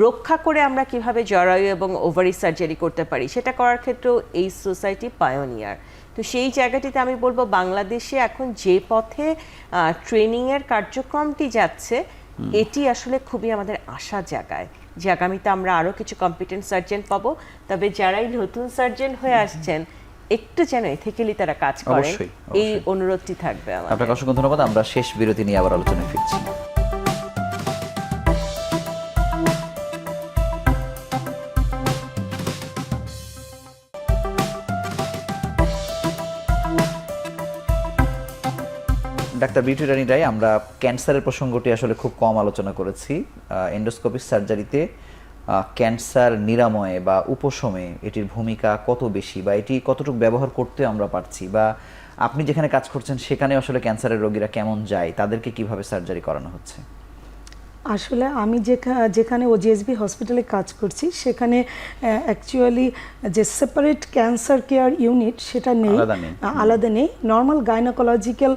রক্ষা করে আমরা কিভাবে জরায়ু এবং ওভারি সার্জারি করতে পারি সেটা করার ক্ষেত্রেও এই সোসাইটি পায়োনিয়ার। তো সেই জায়গাটিতে আমি বলবো বাংলাদেশে এখন যে পথে ট্রেনিংয়ের কার্যক্রমটি যাচ্ছে, এটি আসলে খুবই আমাদের আশা জাগায় যে আগামীতে আমরা আরও কিছু কম্পিটেন্ট সার্জন পাবো। তবে যারাই নতুন সার্জন হয়ে আসছেন একটু যেন এথিক্যালি তারা কাজ করেন, এই অনুরোধটি থাকবে আমার। আপনাকে অসংখ্য ধন্যবাদ। আমরা শেষ বিরতি নিয়ে আবার আলোচনায় ফিরছি। ডাক্তার বিউটি রানী রায়, আমরা ক্যান্সারের প্রসঙ্গটি আসলে খুব কম আলোচনা করেছি। এন্ডোস্কোপিক সার্জারিতে ক্যান্সার নিরাময়ে বা উপশমে এটির ভূমিকা কত বেশি, বা এটি কতটুকু ব্যবহার করতে আমরা পারছি, বা আপনি যেখানে কাজ করছেন সেখানে আসলে ক্যান্সারের রোগীরা কেমন যায়, তাদেরকে কিভাবে সার্জারি করানো হচ্ছে? আসলে আমি যেখানে ওজিএসবি হসপিটালে কাজ করছি সেখানে অ্যাকচুয়ালি যে সেপারেট ক্যান্সার কেয়ার ইউনিট সেটা নেই, আলাদা নেই। নর্মাল গাইনোকোলজিক্যাল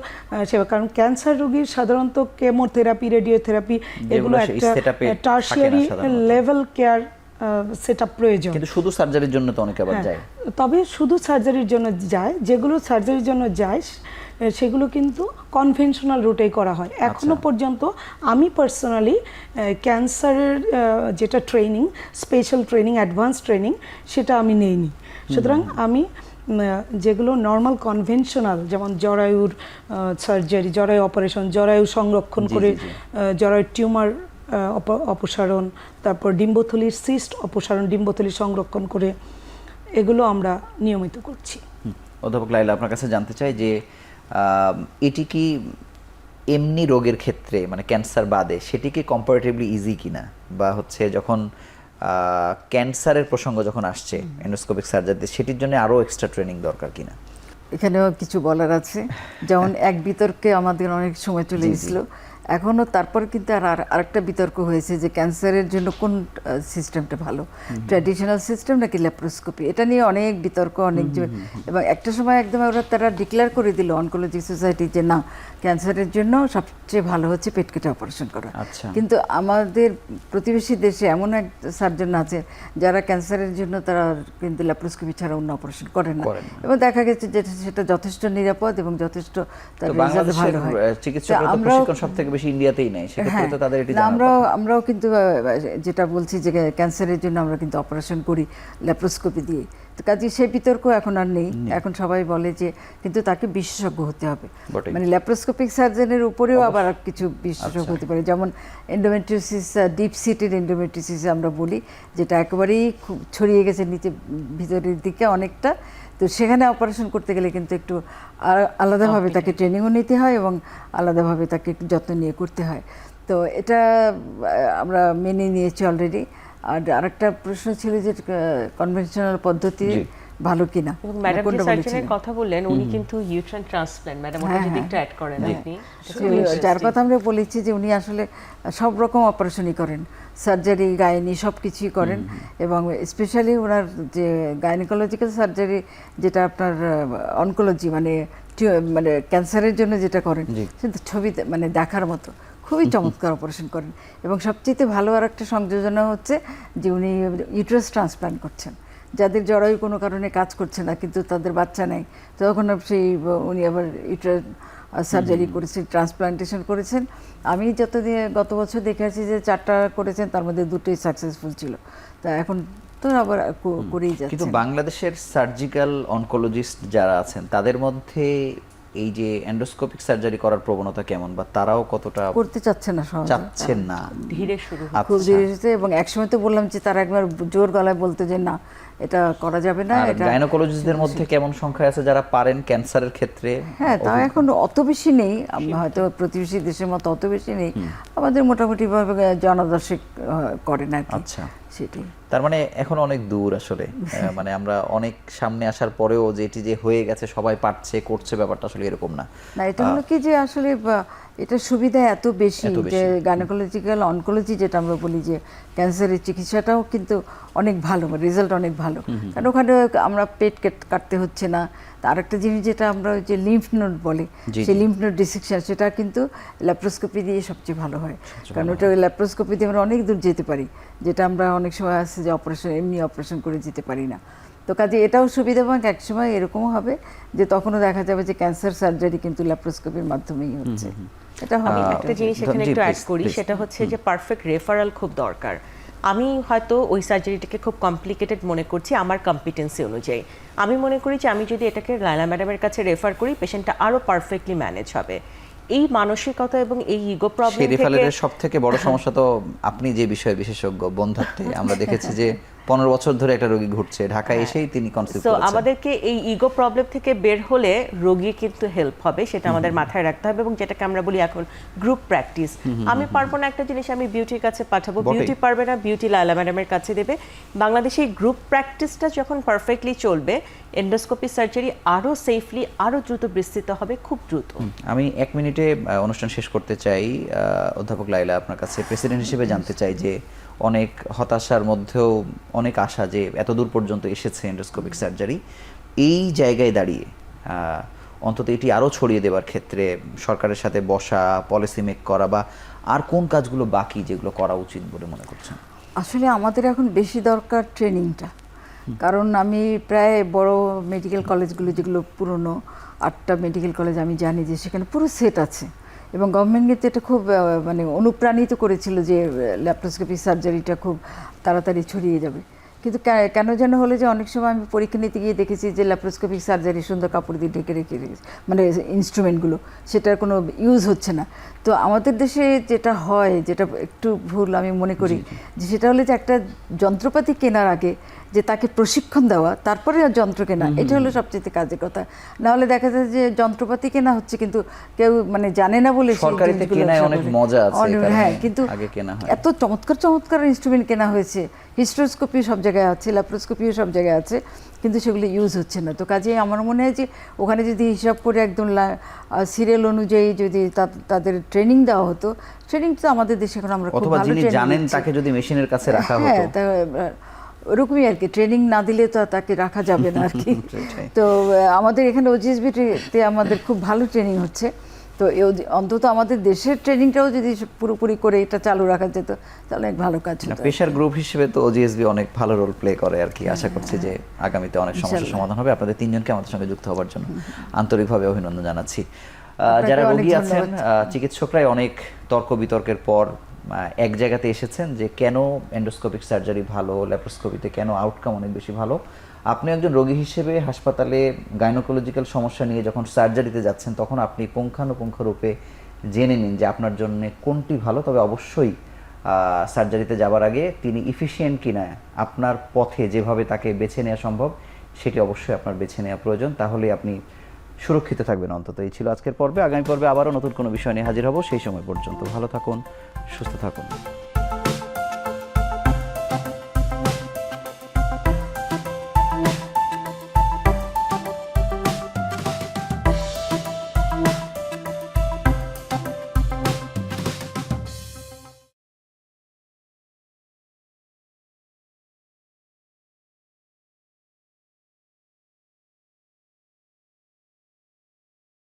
সেবা, কারণ ক্যান্সার রোগীর সাধারণত কেমোথেরাপি, রেডিওথেরাপি এগুলো একটা টার্সিয়ারি লেভেল কেয়ার সেটা প্রয়োজন। কিন্তু শুধু সার্জারির জন্য তো অনেকে আবার যায়। তবে শুধু সার্জারির জন্য যায়, যেগুলো সার্জারির জন্য যায় সেগুলো কিন্তু কনভেনশনাল রুটেই করা হয়। এখনো পর্যন্ত আমি পার্সোনালি ক্যান্সারের যেটা training, special training, advance training, সেটা আমি নেইনি। সুতরাং আমি যেগুলো নর্মাল কনভেনশনাল, যেমন জরায়ুর সার্জারি, জরায়ু অপারেশন, জরায়ু সংরক্ষণ করে জরায়ুর টিউমার অপসারণ, তারপর ডিম্বথলির সিস্ট অপসারণ, ডিম্বথলি সংরক্ষণ করে, এগুলো আমরা নিয়মিত করছি। অধ্যাপক লাইলা, আপনার কাছে জানতে চাই যে এটি কি এমনি রোগের ক্ষেত্রে, মানে ক্যান্সার বাদে, সেটি কি কম্পারেটিভলি ইজি কিনা, বা হচ্ছে যখন ক্যান্সারের প্রসঙ্গ যখন আসছে এন্ডোস্কোপিক সার্জারিতে, সেটির জন্য আরও এক্সট্রা ট্রেনিং দরকার কিনা? এখানেও কিছু বলার আছে। যেমন এক বিতর্কে আমাদের অনেক সময় চলে গেছিল, এখনও তারপর কিন্তু আরেকটা বিতর্ক হয়েছে যে ক্যান্সারের জন্য কোন সিস্টেমটা ভালো, ট্র্যাডিশনাল সিস্টেম নাকি ল্যাপ্রোস্কোপি। এটা নিয়ে অনেক বিতর্ক, অনেক এবং একটা সময় একদম তারা ডিক্লেয়ার করে দিল অনকোলজি সোসাইটি যে না, ক্যান্সারের জন্য সবচেয়ে ভালো হচ্ছে পেট কেটে অপারেশন করা। কিন্তু আমাদের প্রতিবেশী দেশে এমন এক সার্জন আছে যারা ক্যান্সারের জন্য তারা কিন্তু ল্যাপ্রোস্কোপি ছাড়া অন্য অপারেশন করে না, এবং দেখা গেছে যে সেটা যথেষ্ট নিরাপদ এবং যথেষ্ট তার রেজাল্ট ভালো হয়। চিকিৎসকরা প্রশিক্ষণ সবথেকে বেশি ইন্ডিয়াতেই নেয়, সেক্ষেত্রে তো তাদের এটি না, জানার কথা। আমরাও কিন্তু যেটা বলছি যে ক্যান্সারের জন্য আমরা কিন্তু অপারেশন করি ল্যাপ্রোস্কোপি দিয়ে, তো কাজে সেই বিতর্ক এখন আর নেই। এখন সবাই বলে যে কিন্তু তাকে বিশেষজ্ঞ হতে হবে, বটেই। মানে ল্যাপ্রোস্কোপিক সার্জনের উপরেও আবার কিছু বিশেষজ্ঞ হতে পারে, যেমন এন্ডোমেট্রিওসিস, ডিপ সিটেড এন্ডোমেট্রিওসিস আমরা বলি, যেটা একেবারেই খুব ছড়িয়ে গেছে নিচে ভিতরের দিকে অনেকটা। তো সেখানে অপারেশন করতে গেলে কিন্তু একটু আলাদাভাবে তাকে ট্রেনিংও নিতে হয় এবং আলাদাভাবে তাকে একটু যত্ন নিয়ে করতে হয়। তো এটা আমরা মেনে নিয়েছি অলরেডি। আর আরেকটা প্রশ্ন ছিল যে কনভেনশনাল পদ্ধতি ভালো কিনা, এবং ম্যাডাম যে কোনটা সার্জনের বলেছিলেন? কথা বললেন উনি কিন্তু ইউট্রাইন ট্রান্সপ্ল্যান্ট, ম্যাডাম ওটা যদি একটু অ্যাড করেন আপনি। যার কথা আমরা বলেছি যে উনি আসলে সব রকম অপারেশনই করেন, সার্জারি, গাইনি সব কিছুই করেন। এবং স্পেশালি ওনার যে গাইনিকোলজিক্যাল সার্জারি, যেটা আপনার অনকোলজি মানে মানে ক্যান্সারের জন্য যেটা করেন, সেটা ছবিতে মানে দেখার মতো খুবই চমৎকার অপারেশন করেন। এবং সবচেয়ে ভালো আর একটা সংযোজনা হচ্ছে যে উনি ইউট্রাস ট্রান্সপ্লান্ট করছেন, যাদের জরায়ু কোনো কারণে কাজ করছে না কিন্তু তাদের বাচ্চা নেই, তখন সেই উনি আবার ইউট্রাস সার্জারি করেছেন, ট্রান্সপ্লান্টেশন করেছেন। আমি যতদিন গত বছর দেখে আছি যে 4টা করেছেন, তার মধ্যে 2টোই সাকসেসফুল ছিল। তা এখন তো আবার করেই যাচ্ছে। কিন্তু বাংলাদেশের সার্জিক্যাল অনকোলজিস্ট যারা আছেন তাদের মধ্যে এই যে এন্ডোস্কোপিক সার্জারি করার প্রবণতা কেমন, বা তারাও কতটা করতে চাচ্ছেন না, সহজে চাচ্ছেন না? ধীরে শুরু খুব ধীরে ধীরে। এবং একসময় তো বললাম যে তারা একবার জোর গলায় বলতে যে না এটা করা যাবে না। এটা গাইনোকোলজিস্টদের মধ্যে কেমন সংখ্যা আছে যারা পারেন ক্যান্সারের ক্ষেত্রে? হ্যাঁ, তা এখন অত বেশি নেই, আমরা হয়তো প্রতিবেশী দেশের মতো অত বেশি নেই, আমাদের মোটামুটি ভাবে জনদর্শক করেন আর কি। আচ্ছা, সেটাই। তার মানে এখন অনেক দূর আসলে, মানে আমরা অনেক সামনে আসার পরেও যে এটি যে হয়ে গেছে সবাই পারছে করছে, ব্যাপারটা আসলে এরকম না। না, এটা হলো কি যে আসলে এটা সুবিধা এত বেশি যে গাইনোকোলজিক্যাল অনকোলজি যেটা আমরা বলি যে ক্যান্সারের চিকিৎসাটাও কিন্তু অনেক ভালো, রেজাল্ট অনেক ভালো, কারণ ওখানে আমরা পেট কাটতে হচ্ছে না। আর একটা জিনিস যেটা আমরা ওই যে লিম্ফ নোড বলে, সেই লিম্ফ নোড ডিসেকশন, সেটা কিন্তু ল্যাপ্রোস্কোপি দিয়ে সবচেয়ে ভালো হয়, কারণ ওটা ল্যাপ্রোস্কোপি দিয়ে আমরা অনেক দূর যেতে পারি, যেটা আমরা অনেক সময় আছে যে অপারেশন এমনি অপারেশন করে যেতে পারি না। তো কাজে এটাও সুবিধা, এবং একসময় এরকমও হবে যে তখনও দেখা যাবে যে ক্যান্সার সার্জারি কিন্তু ল্যাপ্রোস্কোপির মাধ্যমেই হচ্ছে। এটা হবে। একটা জিনিস এখানে একটু অ্যাড করি, সেটা হচ্ছে যে পারফেক্ট রেফারাল খুব দরকার। আমি হয়তো ওই সার্জারিটাকে খুব কমপ্লিকেটেড মনে করছি আমার কম্পিটেন্সি অনুযায়ী। আমি মনে করি যে আমি যদি এটাকে লায়লা ম্যাডামের কাছে রেফার করি, পেশেন্টটা আরও পারফেক্টলি ম্যানেজ হবে। এই মানসিকতা এবং এই ইগো প্রবলেম থেকে রেফারেলের সবথেকে বড় সমস্যা তো আপনি যে বিষয়ে বিশেষজ্ঞ বন্ধুত্বে আমরা দেখেছি যে 15 বছর ধরে একটা রোগী ঘুরছে, ঢাকায় এসেই তিনি কনসিপ্ট করেছেন। আমাদেরকে এই ইগো প্রবলেম থেকে বের হলে রোগী কিন্তু হেল্প হবে, সেটা আমাদের মাথায় রাখতে হবে। এবং যেটাকে আমরা বলি এখন গ্রুপ প্র্যাকটিস। আমি পারবো না একটা জিনিস আমি বিউটির কাছে পাঠাবো, বিউটি পারবে না, বিউটি লায়লা ম্যাডামের কাছে দেবে। বাংলাদেশে এই গ্রুপ প্র্যাকটিসটা যখন পারফেক্টলি চলবে, এন্ডোস্কোপি সার্জারি আরো সেফলি আরো দ্রুত বিস্তৃত হবে, খুব দ্রুত। আমি 1 মিনিটে অনুষ্ঠান শেষ করতে চাই। অধ্যাপক লায়লা, আপনার কাছে প্রেসিডেন্ট হিসেবে জানতে চাই যে অনেক হতাশার মধ্যেও অনেক আশা যে এত দূর পর্যন্ত এসেছে এন্ডোস্কোপিক সার্জারি, এই জায়গায় দাঁড়িয়ে অন্তত এটি আরও ছড়িয়ে দেওয়ার ক্ষেত্রে সরকারের সাথে বসা, পলিসি মেক করা, বা আর কোন কাজগুলো বাকি যেগুলো করা উচিত বলে মনে করছেন? আসলে আমাদের এখন বেশি দরকার ট্রেনিংটা, কারণ আমি প্রায় বড় মেডিকেল কলেজগুলো যেগুলো পুরনো 8টা মেডিকেল কলেজ আমি জানি যে সেখানে পুরো সেট আছে, এবং গভর্নমেন্ট কিন্তু এটা খুব মানে অনুপ্রাণিত করেছিল যে ল্যাপ্রোস্কোপি সার্জারিটা খুব তাড়াতাড়ি ছড়িয়ে যাবে। কিন্তু কেন যেন হলো যে অনেক সময় আমি পরীক্ষা নিতে গিয়ে দেখেছি যে ল্যাপ্রোস্কোপিক সার্জারি সুন্দর কাপড় দিয়ে ঢেকে রেখে রেখেছে, মানে ইনস্ট্রুমেন্টগুলো সেটার কোনো ইউজ হচ্ছে না। তো আমাদের দেশে যেটা হয়, যেটা একটু ভুল আমি মনে করি, যে সেটা হলো যে একটা যন্ত্রপাতি কেনার আগে যে তাকে প্রশিক্ষণ দেওয়া, তারপরে যন্ত্র কেনা, এটা হলো সবচেয়ে কাজের কথা। নাহলে দেখা যায় যে যন্ত্রপাতি কেনা হচ্ছে কিন্তু কেউ মানে জানে না বলে সরকারিতে কেনায় অনেক মজা আছে, হ্যাঁ, কিন্তু আগে কেনা হয় এত চমৎকার চমৎকার ইনস্ট্রুমেন্ট কেনা হয়েছে, হিস্ট্রোস্কোপি সব জায়গায় আছে, ল্যাপ্রোস্কোপিও সব জায়গায় আছে, কিন্তু সেগুলো ইউজ হচ্ছে না। তো কাজেই আমার মনে হয় যে ওখানে যদি হিসাব করে একদম সিরিয়াল অনুযায়ী যদি তাদের ট্রেনিং দেওয়া হতো, ট্রেনিং তো আমাদের দেশে এখন আমরা খুব ভালো ট্রেনিং জানেন, তাকে যদি মেশিনের কাছে রাখা হতো, হ্যাঁ, ওরকমই আর কি, ট্রেনিং না দিলে তো তাকে রাখা যাবে না আর কি। তো আমাদের এখানে ওজিএসবিতে আমাদের খুব ভালো ট্রেনিং হচ্ছে, তো অন্তত আমাদের দেশের ট্রেনিংটাও যদি পুরোপুরি করে এটা চালু রাখা যেত তাহলে এক ভালো কাজ হতো। পেশার গ্রুপ হিসেবে তো ওজিএসবি অনেক ভালো রোল প্লে করে আর কি। আশা করছি যে আগামীতে অনেক সমস্যার সমাধান হবে। আপনাদের 3জনকে আমাদের সঙ্গে যুক্ত হওয়ার জন্য আন্তরিকভাবে অভিনন্দন জানাচ্ছি। যারা আপনাকে রোগী অনেক আছেন ধন্যবাদ। চিকিৎসকরাই অনেক তর্ক বিতর্কের পর এক জায়গাতে এসেছেন যে কেন এন্ডোস্কোপিক সার্জারি ভালো, ল্যাপ্রোস্কোপিতে কেন আউটকাম অনেক বেশি ভালো। আপনি একজন রোগী হিসেবে হাসপাতালে গাইনোকোলজিক্যাল সমস্যা নিয়ে যখন সার্জারিতে যাচ্ছেন তখন আপনি পুঙ্খানুপুঙ্খ রূপে জেনে নিন যে আপনার জন্য কোনটি ভালো। তবে অবশ্যই সার্জারিতে যাবার আগে তিনি ইফিশিয়েন্ট কিনা, আপনার পথে যেভাবে তাকে বেছে নেওয়া সম্ভব সেটি অবশ্যই আপনার বেছে নেওয়া প্রয়োজন, তাহলে আপনি সুরক্ষিত থাকবেন। অন্তত এই ছিল আজকের পর্বে। আগামী পর্বে আবারও নতুন কোনো বিষয় নিয়ে হাজির হব। সেই সময় পর্যন্ত ভালো থাকুন, সুস্থ থাকুন।